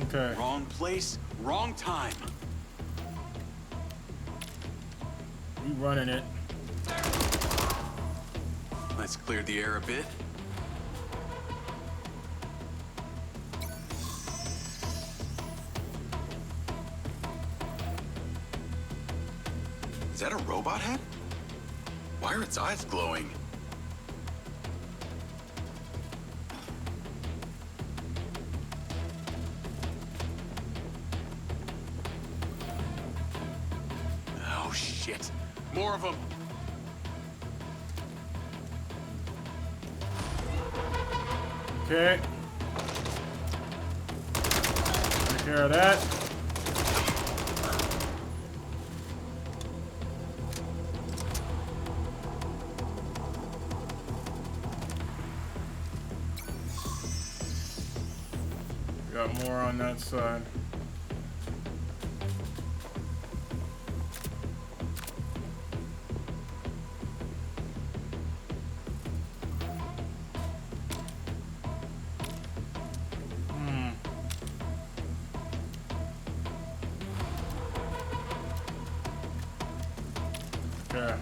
Okay. Wrong place, wrong time. We running it. Let's clear the air a bit. Is that a robot head? Why are its eyes glowing? Oh, shit. More of them. Okay. Take care of that. Got more on that side. Okay.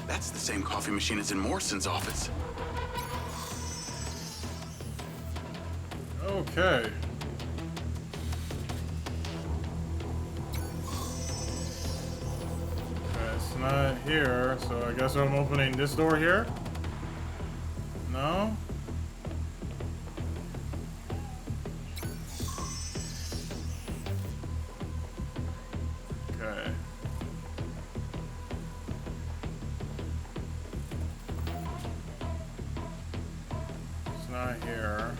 That's the same coffee machine as in Morrison's office. Okay. It's not here, so I guess I'm opening this door here? No? Okay. It's not here.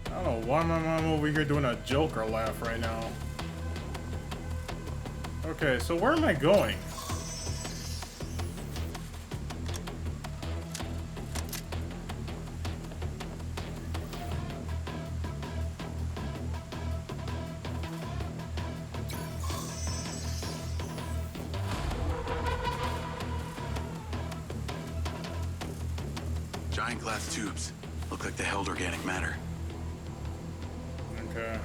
I don't know why my mom over here doing a Joker laugh right now. Okay, so where am I going? Giant glass tubes. Look like they held organic matter. Okay.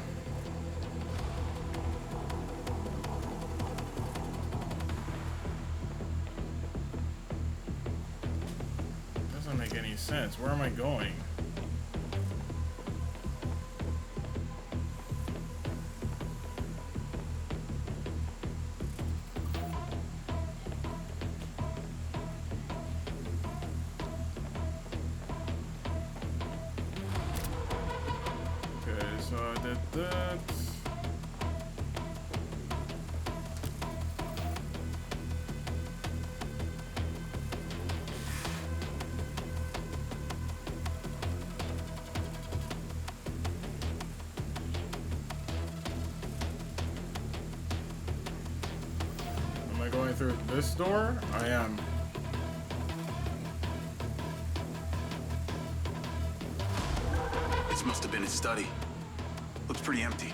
Doesn't make any sense. Where am I going? Okay, so I did that. Am I going through this door? I am. This must have been his study. Looks pretty empty.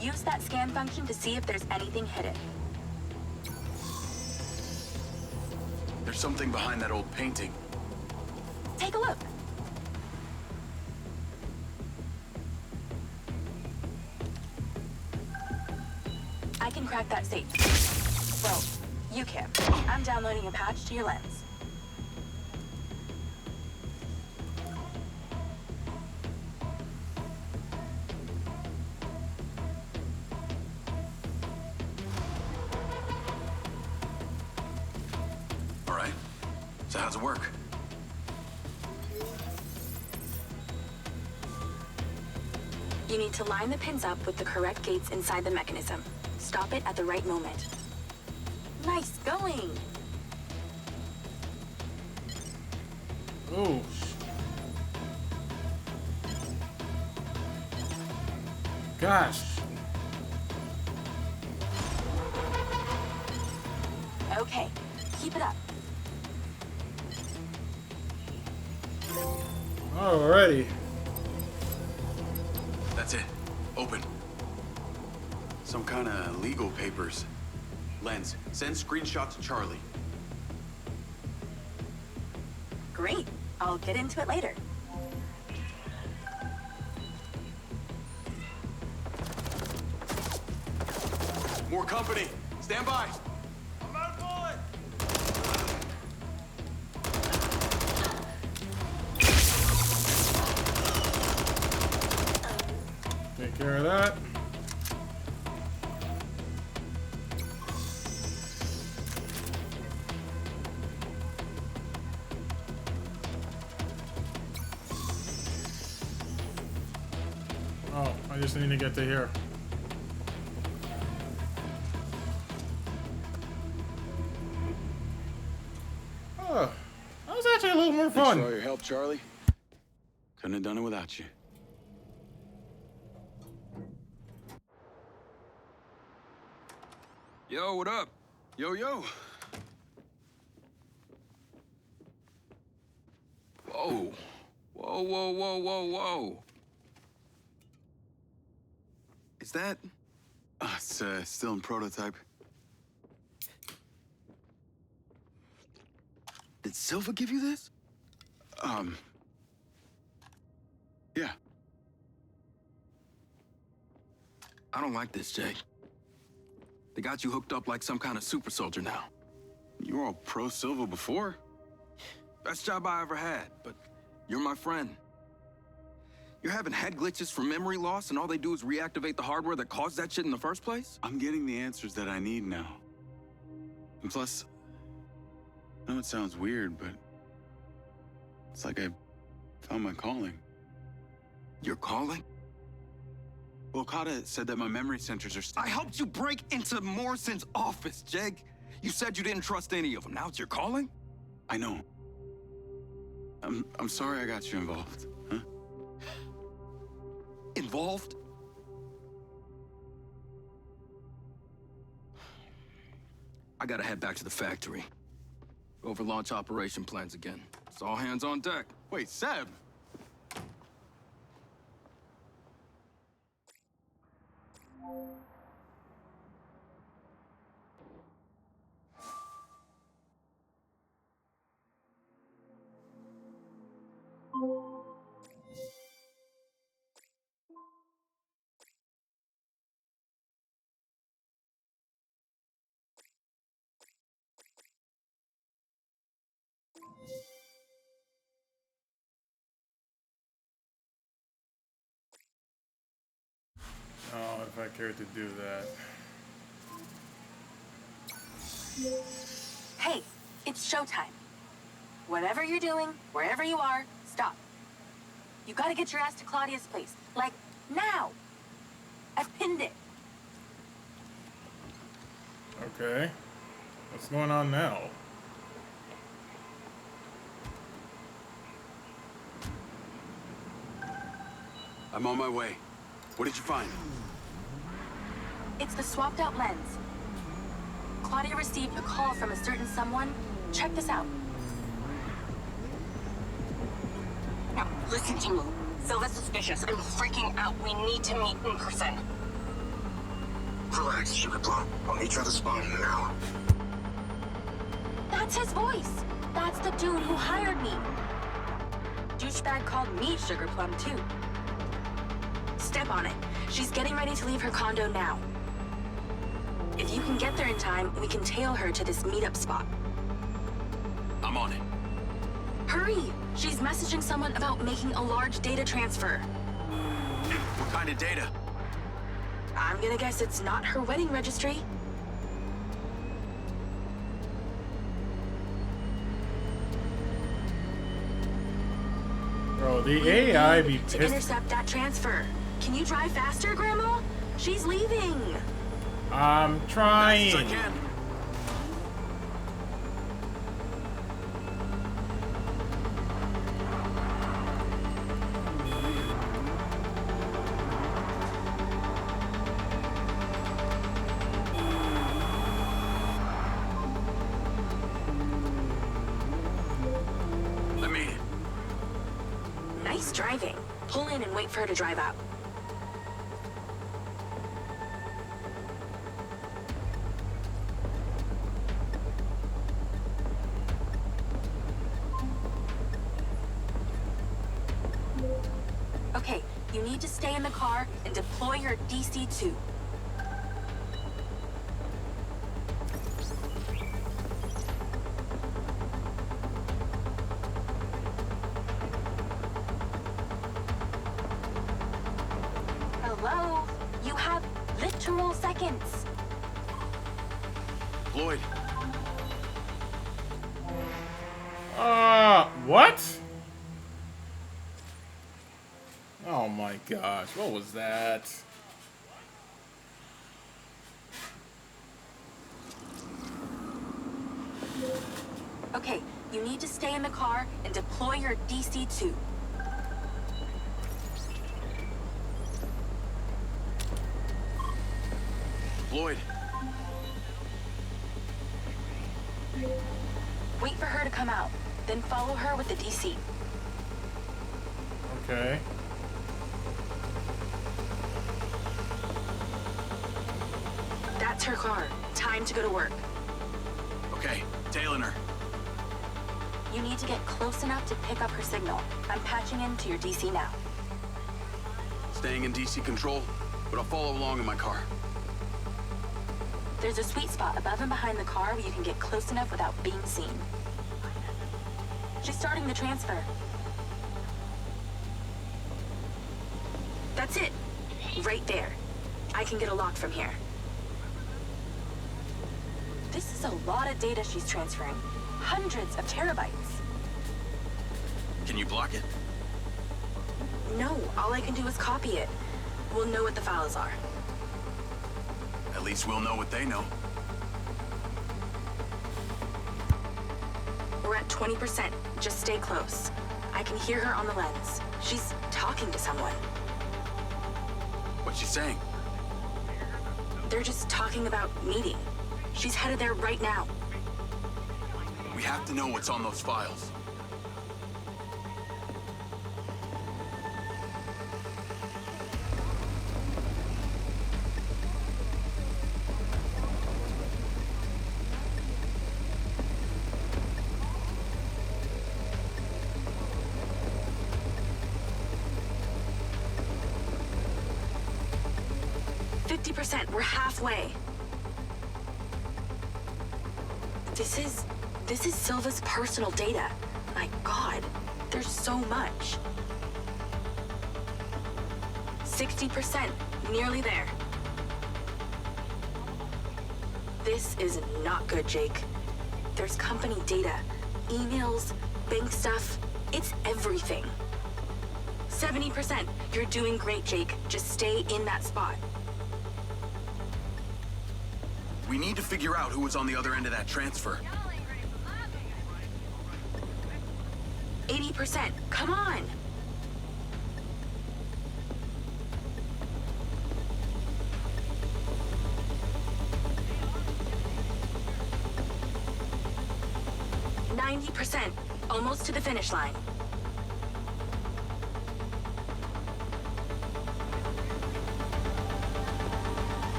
Use that scan function to see if there's anything hidden. There's something behind that old painting. Take a look. I can crack that safe. Well, you can. I'm downloading a patch to your lens. All right. So how's it work? You need to line the pins up with the correct gates inside the mechanism. Stop it at the right moment. Nice going! Ooh. Gosh. okay. Keep it up. Alrighty. That's it. Open. Some kind of legal papers. Lens, send screenshot to Charlie. Great. I'll get into it later. More company. Stand by. I'm out of bullet! Take care of that. Oh, I just need to get to here. Oh, that was actually a little more Thanks fun. for all your help, Charlie. Couldn't have done it without you. Yo, what up? Yo, yo. Whoa. Whoa, whoa, whoa, whoa, whoa. Is that... It's still in prototype. Did Silva give you this? Yeah. I don't like this, Jay. They got you hooked up like some kind of super soldier now. You were all pro-Silva before. Best job I ever had, but you're my friend. You're having head glitches from memory loss, and all they do is reactivate the hardware that caused that shit in the first place? I'm getting the answers that I need now. And plus, I know it sounds weird, but it's like I found my calling. Your calling? Well, Okada said that my memory centers are I helped you break into Morrison's office, Jake. You said you didn't trust any of them. Now it's your calling? I know. I'm sorry I got you involved, huh? Involved? I gotta head back to the factory. Go over launch operation plans again. It's all hands on deck. Wait, Seb! Oh, if I care to do that. Hey, it's showtime. Whatever you're doing, wherever you are, stop. You gotta get your ass to Claudia's place. Like, now! I've pinned it. Okay. What's going on now? I'm on my way. What did you find? It's the swapped out lens. Claudia received a call from a certain someone. Check this out. Now, listen to me. Silva's suspicious. I'm freaking out. We need to meet in person. Relax, Sugar Plum. I'll meet you at the spot in an hour. That's his voice. That's the dude who hired me. Douchebag called me Sugar Plum, too. Step on it. She's getting ready to leave her condo now. If you can get there in time, we can tail her to this meetup spot. I'm on it. Hurry! She's messaging someone about making a large data transfer. What kind of data? I'm gonna guess it's not her wedding registry. Bro, the AI be To pissed. intercept that transfer. Can you drive faster, Grandma? She's leaving. I'm trying. Fast as I can. Nice driving. Pull in and wait for her to drive out. Okay, you need to stay in the car and deploy your DC-2. Hello? You have literal seconds. Floyd. What? Oh my gosh, what was that? Okay, you need to stay in the car and deploy your DC-2. Floyd. Wait for her to come out, then follow her with the DC. Okay. That's her car. Time to go to work. Okay, tailing her. You need to get close enough to pick up her signal. I'm patching into your DC now. Staying in DC control, but I'll follow along in my car. There's a sweet spot above and behind the car where you can get close enough without being seen. She's starting the transfer. That's it. Right there. I can get a lock from here. This is a lot of data she's transferring. Hundreds of terabytes. Can you block it? No, all I can do is copy it. We'll know what the files are. At least we'll know what they know. We're at 20%. Just stay close. I can hear her on the lens. She's talking to someone. What's she saying? They're just talking about meeting. She's headed there right now. We have to know what's on those files. We're halfway. This is Silva's personal data. My God, there's so much. 60%, nearly there. This is not good, Jake. There's company data, emails, bank stuff. It's everything. 70%. You're doing great, Jake. Just stay in that spot. We need to figure out who was on the other end of that transfer. 80%. Come on. %. Almost to the finish line.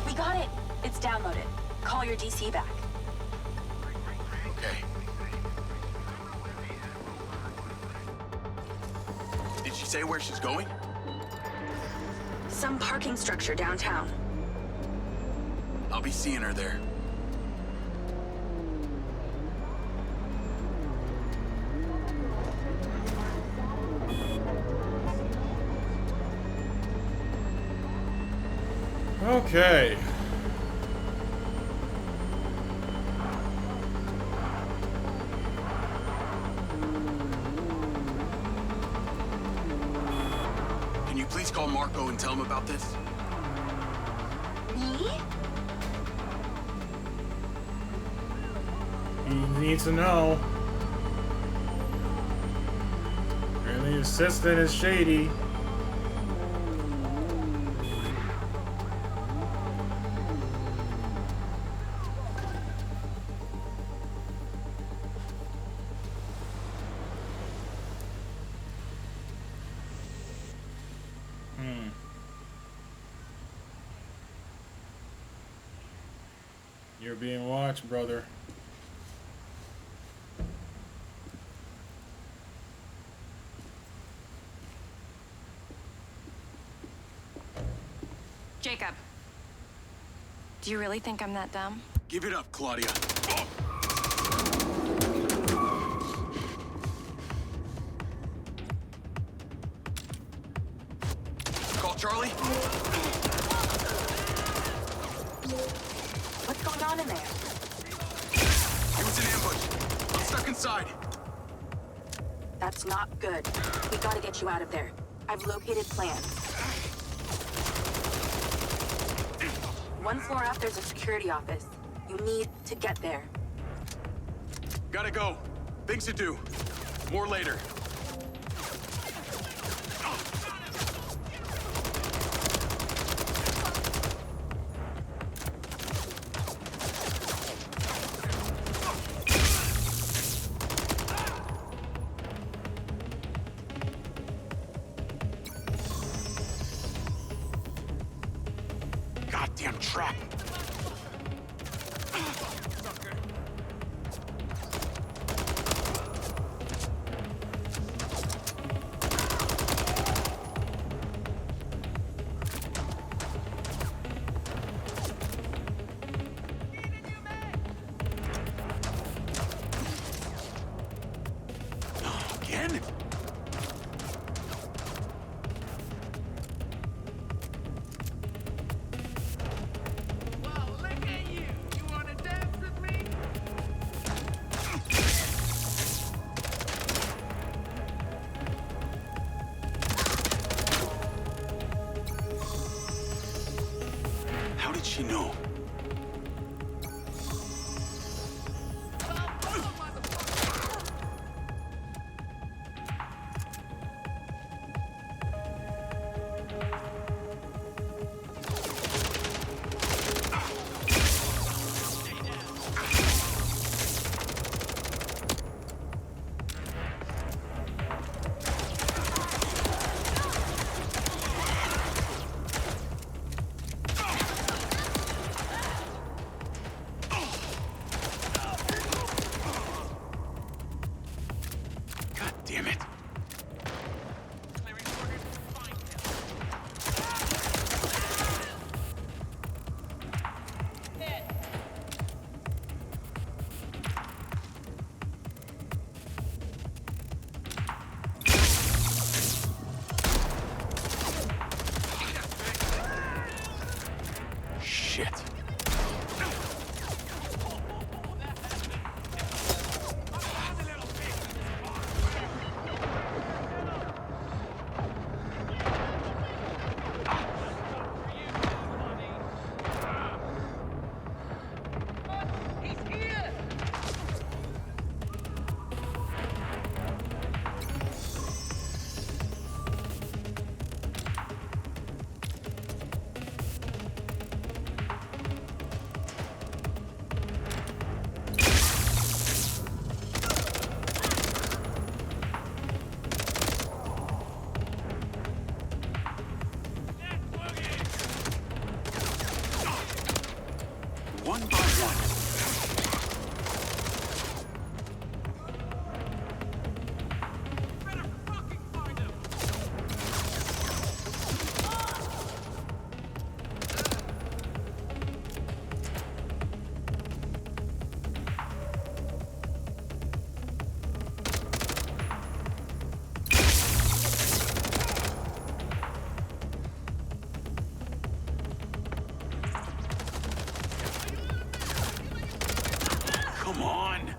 We got it. It's downloaded. Call your DC back. Okay. Did she say where she's going? Some parking structure downtown. I'll be seeing her there. Okay. Can you please call Marco and tell him about this? Me? He needs to know. Apparently, his assistant is shady. You're being watched, brother. Jacob. Do you really think I'm that dumb? Give it up, Claudia. Call Charlie. What's going on in there? It was an ambush. I'm stuck inside. That's not good. We gotta get you out of there. I've located plans. One floor up, there's a security office. You need to get there. Gotta go. Things to do. More later. Goddamn trap. Again? How did she know? God damn it. Shit. One by one. Come on.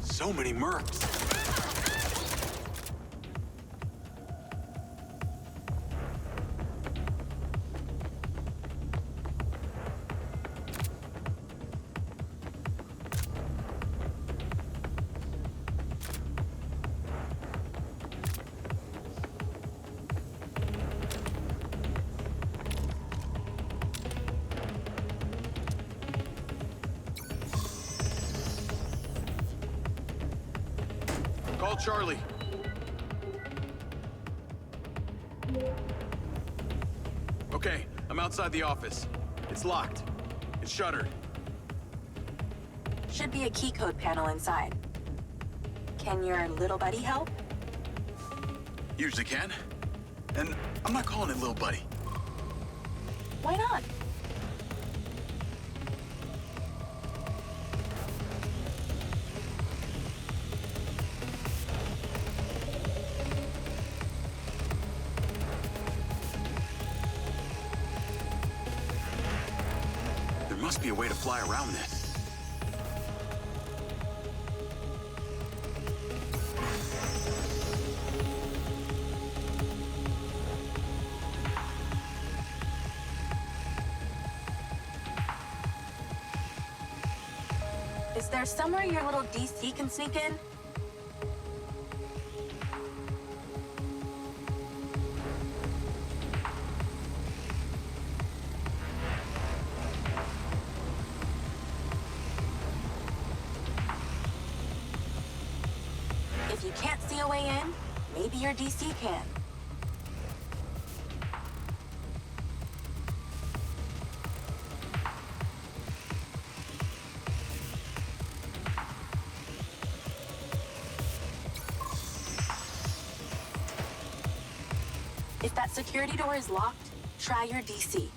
So many mercs. Call Charlie. Okay, I'm outside the office. It's locked. It's shuttered. Should be a key code panel inside. Can your little buddy help? Usually can. And I'm not calling it little buddy. Why not? There must be a way to fly around this. Is there somewhere your little DC can sneak in? If you can't see a way in, maybe your DC can. If that security door is locked, try your DC.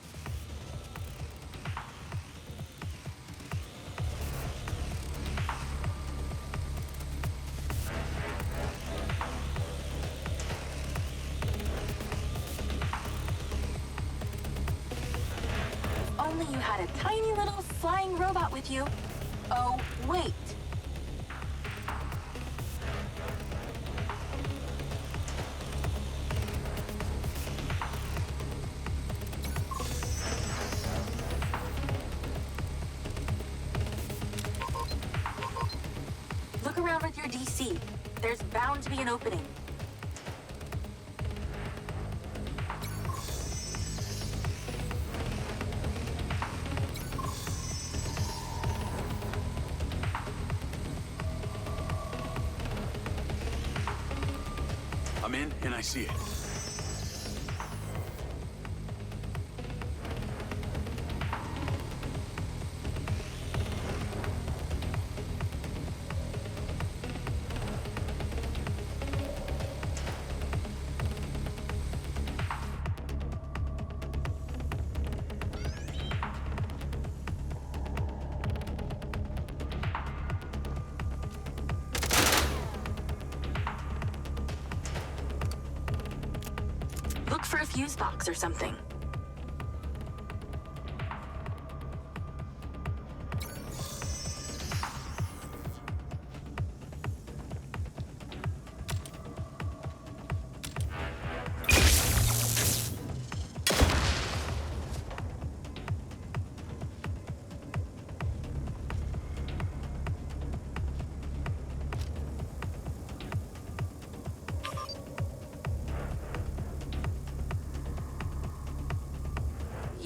If only you had a tiny little flying robot with you. Oh, wait. Look around with your DC. There's bound to be an opening. I'm in and I see it. Look for a fuse box or something.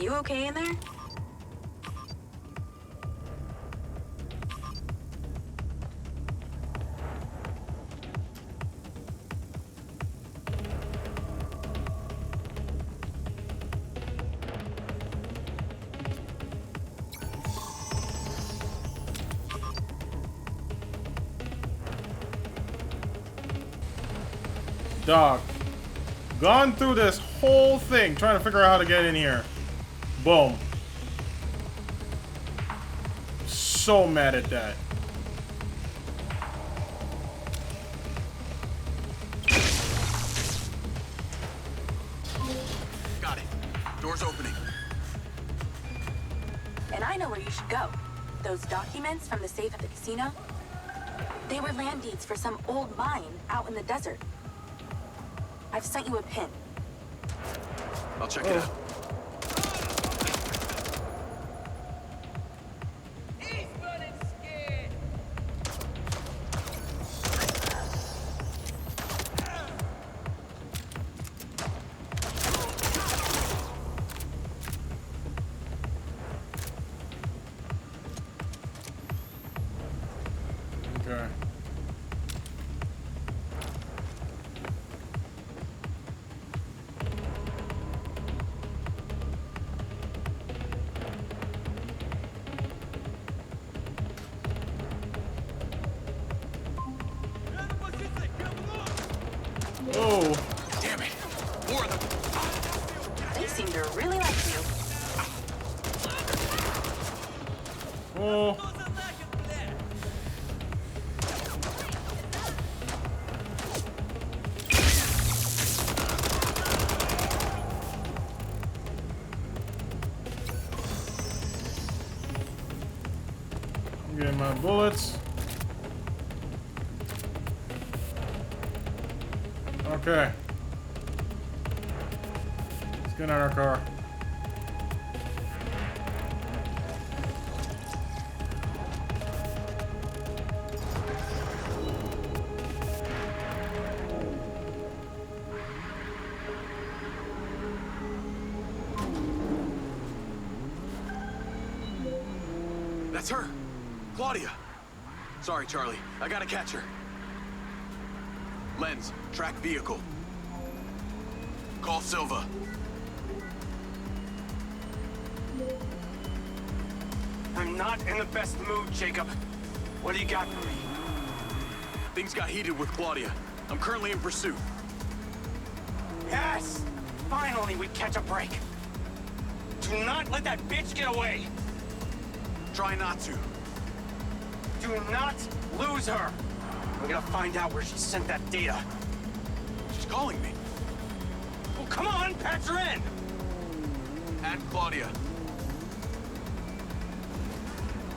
You okay in there? Dog. Gone through this whole thing trying to figure out how to get in here. Boom. So mad at that. Got it. Door's opening. And I know where you should go. Those documents from the safe at the casino? They were land deeds for some old mine out in the desert. I've sent you a pin. I'll check it out. Okay. Oh. I'm getting my bullets. Okay. Let's get out of our car. That's her. Claudia. Sorry, Charlie. I gotta catch her. Lens, track vehicle. Call Silva. I'm not in the best mood, Jacob. What do you got for me? Things got heated with Claudia. I'm currently in pursuit. Yes! Finally, we catch a break. Do not let that bitch get away. Try not to. Do not lose her. We're gonna find out where she sent that data. She's calling me. Well, come on, patch her in. Add Claudia.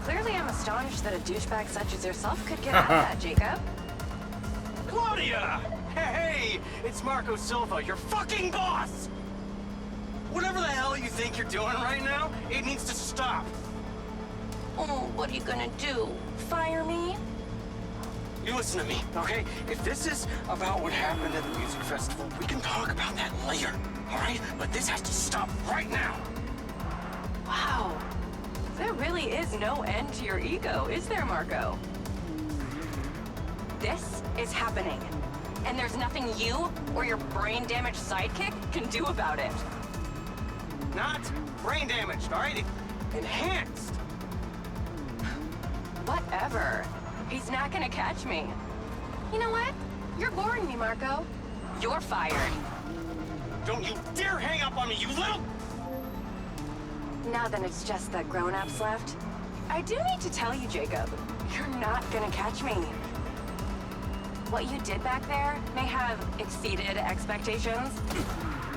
Clearly, I'm astonished that a douchebag such as yourself could get out of that, Jacob. Claudia! Hey, it's Marco Silva, your fucking boss! Whatever the hell you think you're doing right now, it needs to stop. Oh, what are you gonna do? Fire me? You listen to me, okay? If this is about what happened at the music festival, we can talk about that later, all right? But this has to stop right now. Wow. There really is no end to your ego, is there, Marco? This is happening. And there's nothing you or your brain-damaged sidekick can do about it. Not brain damaged, all right? Enhanced. Whatever. He's not gonna catch me. You know what? You're boring me, Marco. You're fired. Don't you dare hang up on me, you little... Now then it's just the grown-ups left. I do need to tell you, Jacob, you're not gonna catch me. What you did back there may have exceeded expectations,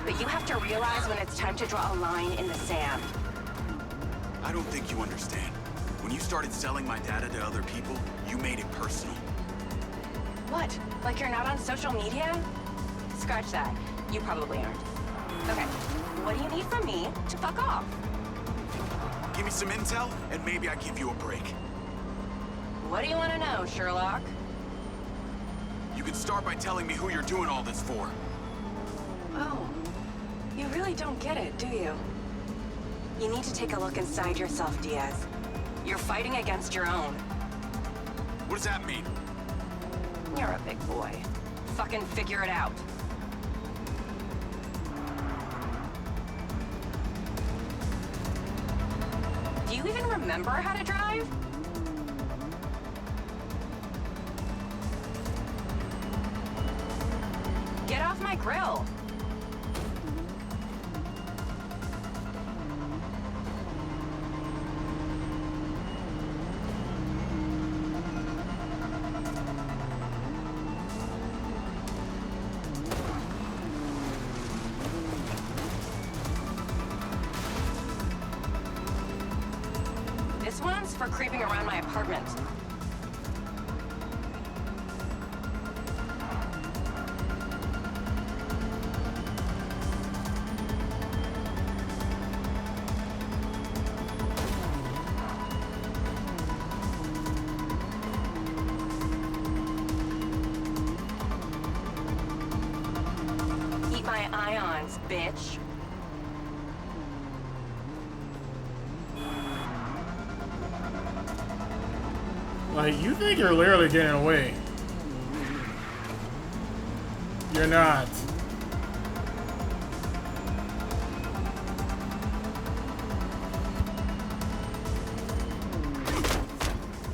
but you have to realize when it's time to draw a line in the sand. I don't think you understand. When you started selling my data to other people, you made it personal. What? Like you're not on social media? Scratch that. You probably aren't. Okay, what do you need from me to fuck off? Give me some intel, and maybe I give you a break. What do you want to know, Sherlock? You can start by telling me who you're doing all this for. Oh, you really don't get it, do you? You need to take a look inside yourself, Diaz. You're fighting against your own. What does that mean? You're a big boy. Fucking figure it out. Do you even remember how to drive? Get off my grill. This one's for creeping around my apartment. Eat my ions, bitch. Like, you think you're literally getting away. You're not.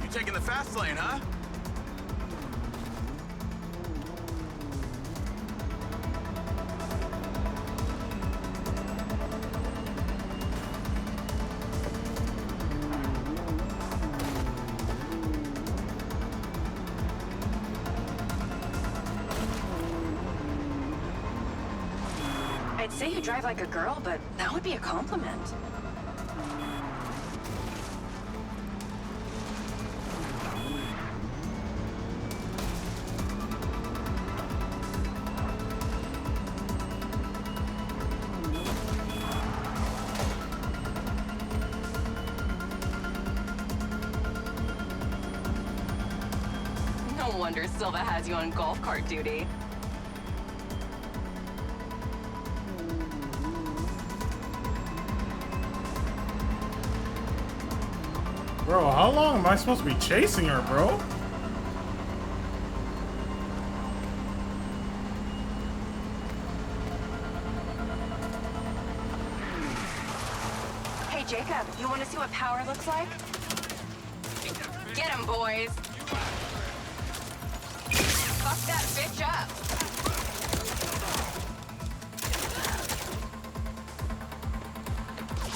You taking the fast lane, huh? say you drive like a girl, but that would be a compliment. No wonder Silva has you on golf cart duty. Bro, how long am I supposed to be chasing her, bro? Hey, Jacob, you want to see what power looks like? Get him, boys! Fuck that bitch up!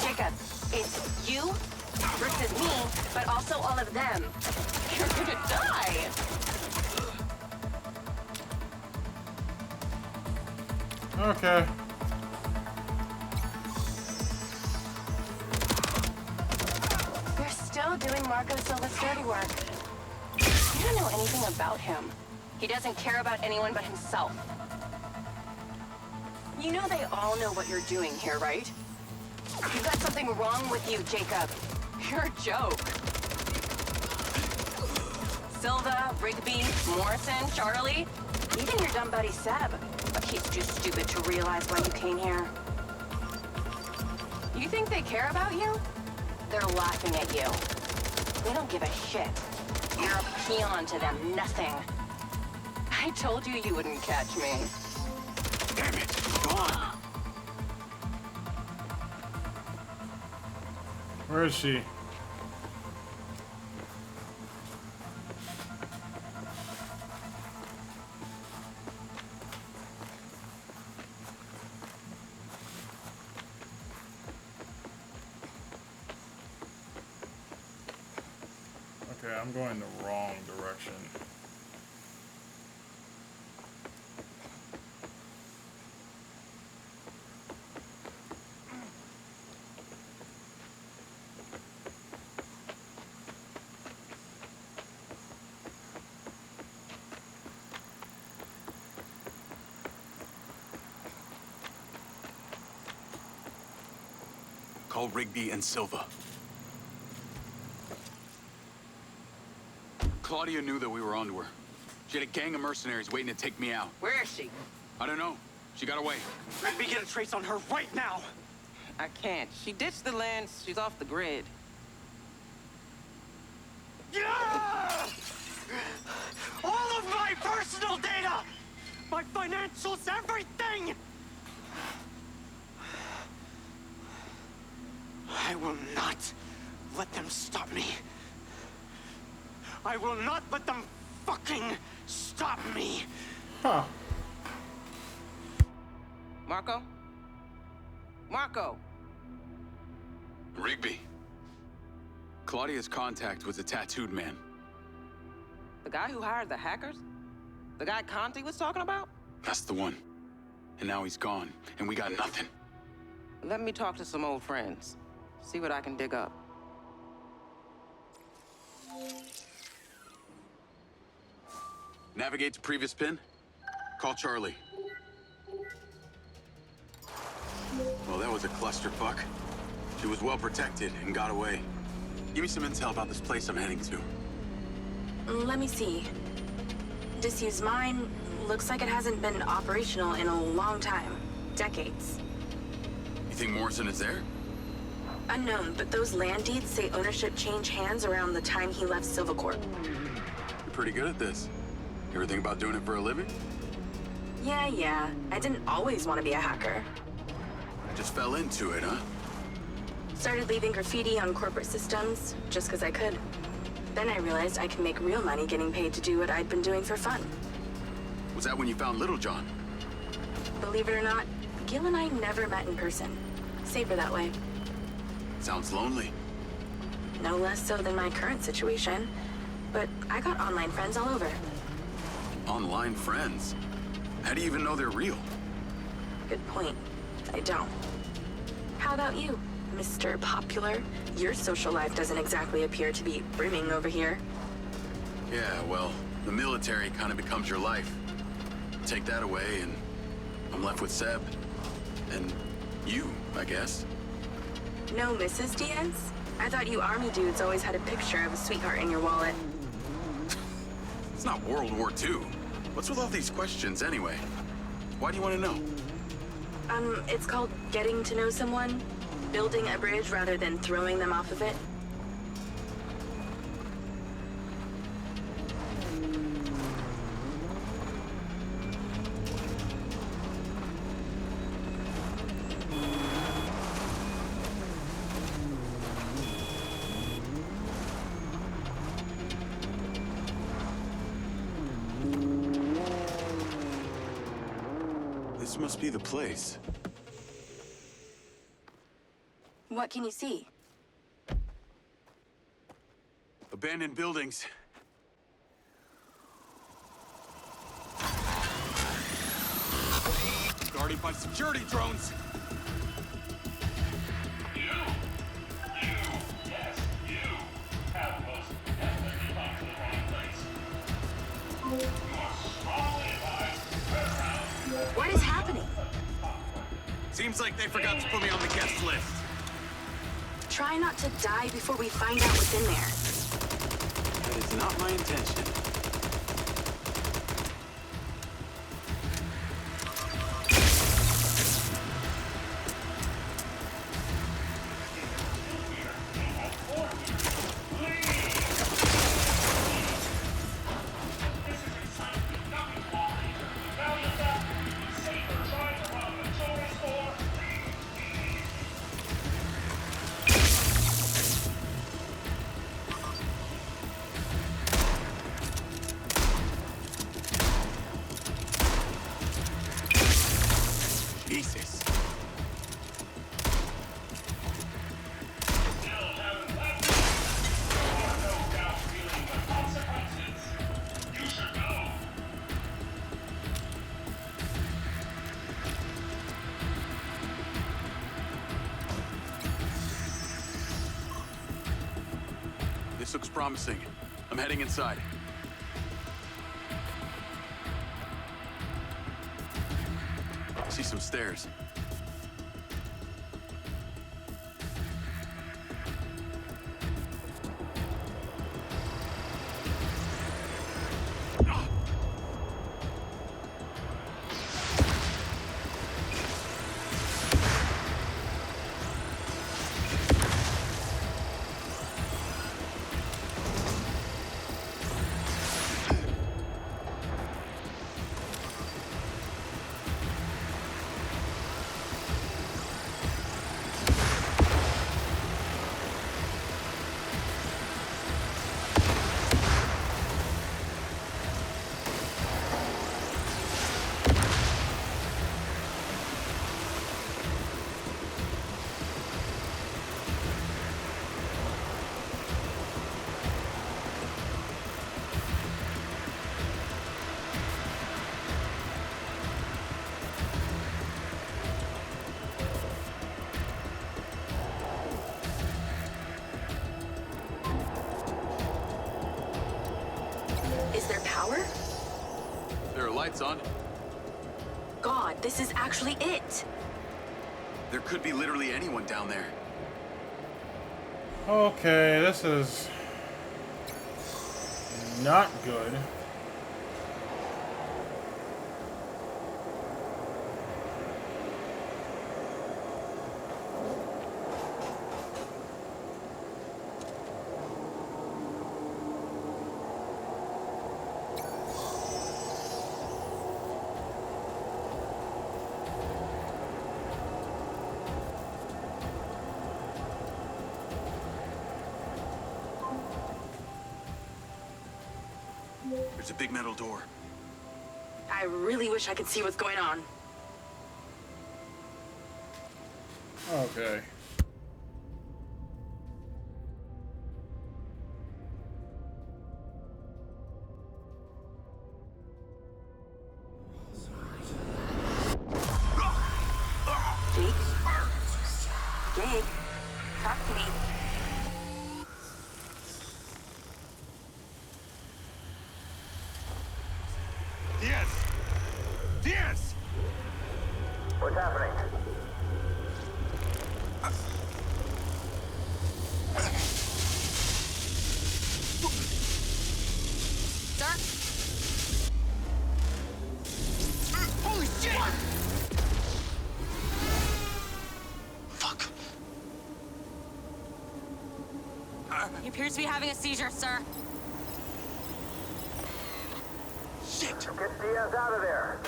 Jacob, it's you versus me, but also all of them. You're gonna die! Okay. You're still doing Marco Silva's dirty work. You don't know anything about him. He doesn't care about anyone but himself. You know they all know what you're doing here, right? You've got something wrong with you, Jacob. You're a joke. Silva, Rigby, Morrison, Charlie, even your dumb buddy Seb. But he's too stupid to realize why you came here. You think they care about you? They're laughing at you. They don't give a shit. You're a peon to them, nothing. I told you you wouldn't catch me. Damn it! Go on! Where is she? Okay, I'm going the wrong direction. Call Rigby and Silva. Claudia knew that we were onto her. She had a gang of mercenaries waiting to take me out. Where is she? I don't know. She got away. Let me get a trace on her right now! I can't. She ditched the land. She's off the grid. Yeah! All of my personal data! My financials, everything! I will not let them stop me. I will not let them fucking stop me. Huh. Marco? Marco! Rigby. Claudia's contact was a tattooed man. The guy who hired the hackers? The guy Conti was talking about? That's the one. And now he's gone, and we got nothing. Let me talk to some old friends. See what I can dig up. Navigate to previous pin. Call Charlie. Well, that was a clusterfuck. She was well protected and got away. Give me some intel about this place I'm heading to. Let me see. Disused mine looks like it hasn't been operational in a long time. Decades. You think Morrison is there? Unknown, but those land deeds say ownership changed hands around the time he left Silvacorp. You're pretty good at this. You ever think about doing it for a living? Yeah. I didn't always want to be a hacker. Just fell into it, huh? Started leaving graffiti on corporate systems, just because I could. Then I realized I can make real money getting paid to do what I'd been doing for fun. Was that when you found Little John? Believe it or not, Gil and I never met in person. Safer that way. Sounds lonely. No less so than my current situation. But I got online friends all over. Online friends? How do you even know they're real? Good point. I don't. How about you, Mr. Popular? Your social life doesn't exactly appear to be brimming over here. Yeah, well, the military kind of becomes your life. Take that away, and I'm left with Seb. And you, I guess. No Mrs. Diaz? I thought you army dudes always had a picture of a sweetheart in your wallet. It's not World War II. What's with all these questions, anyway? Why do you want to know? It's called getting to know someone. Building a bridge rather than throwing them off of it. This must be the place. What can you see? Abandoned buildings. Guarded by security drones. What is happening? Seems like they forgot to put me on the guest list. Try not to die before we find out what's in there. That is not my intention. Jesus. This looks promising. I'm heading inside. I see some stairs. Is there power? There are lights on. God, this is actually it. There could be literally anyone down there. Okay, this is not good. There's a big metal door. I really wish I could see what's going on. Okay. Talk to me. Diaz! Diaz! What's happening? Sir? Holy shit! Fuck. He appears to be having a seizure, sir. Shit! Get Diaz out of there.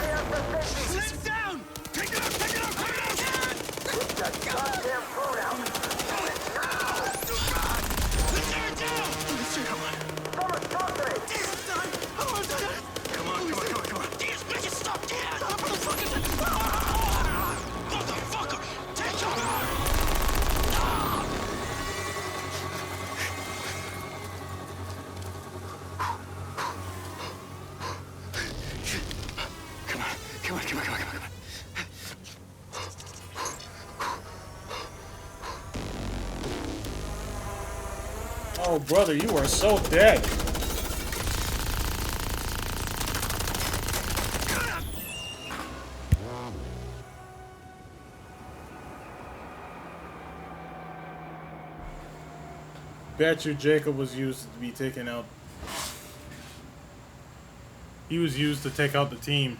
Diaz to safety. Sit down! Take it out! Take it out! Take it out! Get that goddamn phone out. Do it now. Let's tear it down! Holy shit, come on! Someone talk to me. Diaz, son! Come on, son! Come on, come on, come on, come on! Diaz, bitch, stop! Diaz! Stop, motherfucker! Motherfucker! Take it! Come on, come on, come on, come on, come on. Oh, brother, you are so dead. Bet you Jacob was used to be taken out. He was used to take out the team.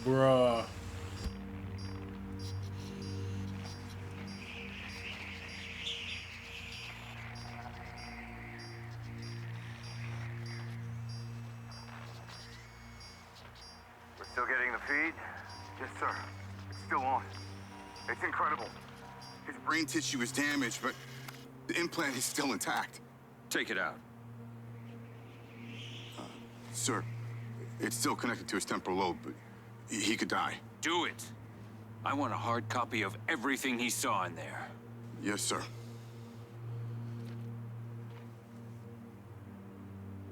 Bruh. We're still getting the feed? Yes, sir. It's still on. It's incredible. His brain tissue is damaged, but the implant is still intact. Take it out. Sir, it's still connected to his temporal lobe, but he could die. Do it. I want a hard copy of everything he saw in there. Yes, sir.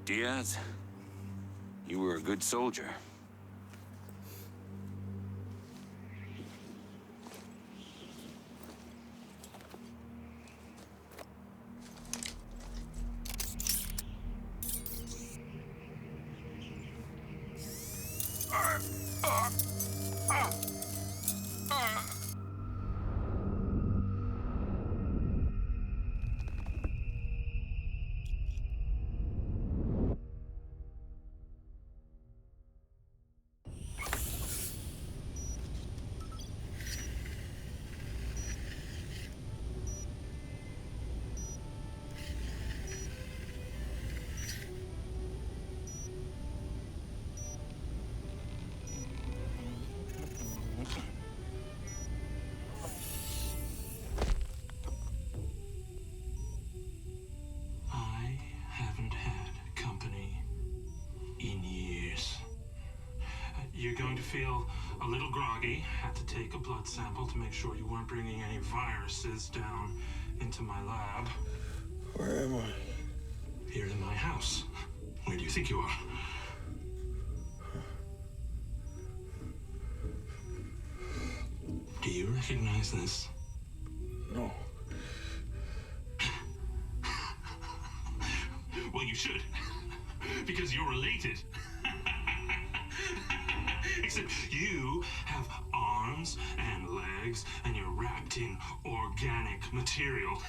Diaz, you were a good soldier. You're going to feel a little groggy. Had to take a blood sample to make sure you weren't bringing any viruses down into my lab. Where am I? Here in my house. Where do you think you are? Do you recognize this? No. Well, you should. Because you're related. Except you have arms and legs, and you're wrapped in organic material.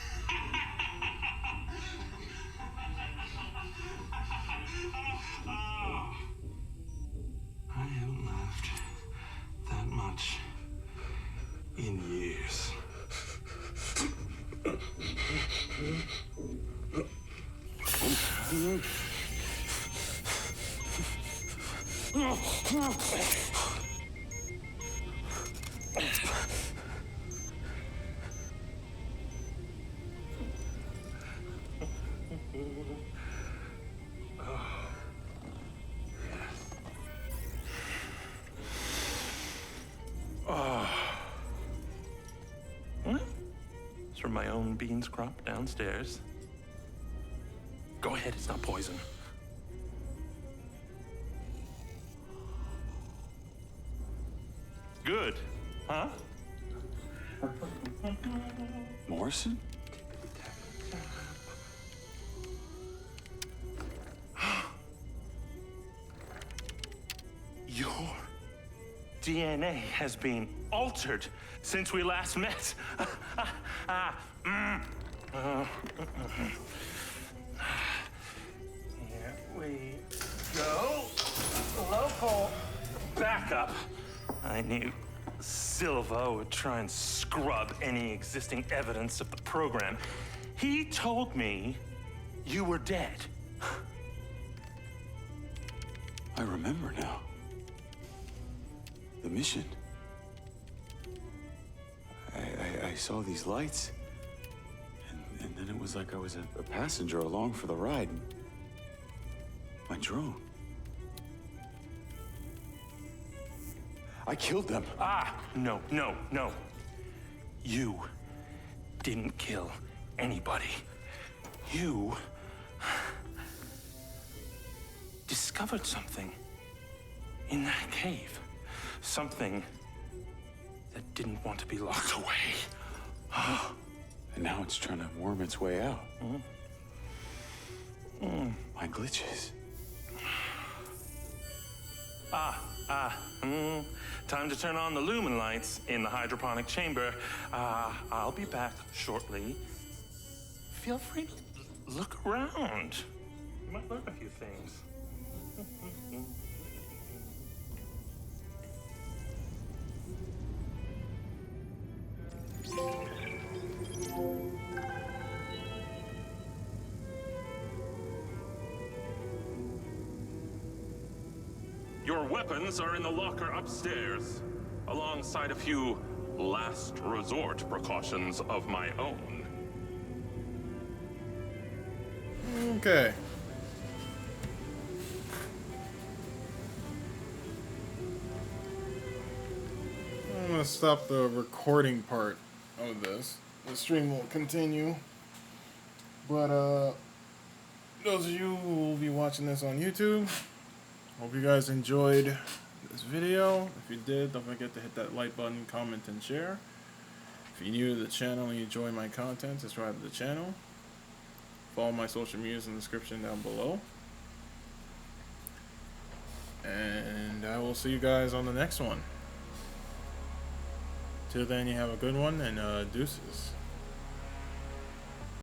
I haven't laughed that much in years. It's from my own beans crop downstairs. Go ahead, it's not poison. good, huh? Morrison? Your DNA has been altered since we last met. Here we go. Local backup. I knew Silva would try and scrub any existing evidence of the program. He told me you were dead. I remember now. The mission. I saw these lights. And then it was like I was a passenger along for the ride. My drone. I killed them. No. You didn't kill anybody. You discovered something in that cave. Something that didn't want to be locked away. And now it's trying to worm its way out. My glitches. Time to turn on the lumen lights in the hydroponic chamber. I'll be back shortly. Feel free to look around. You might learn a few things. Your weapons are in the locker upstairs, alongside a few last resort precautions of my own. Okay. I'm gonna stop the recording part of this. The stream will continue. But those of you who will be watching this on YouTube, hope you guys enjoyed this video. If you did, don't forget to hit that like button, comment, and share. If you're new to the channel and you enjoy my content, subscribe to the channel. Follow my social medias in the description down below. And I will see you guys on the next one. Till then, you have a good one, and deuces.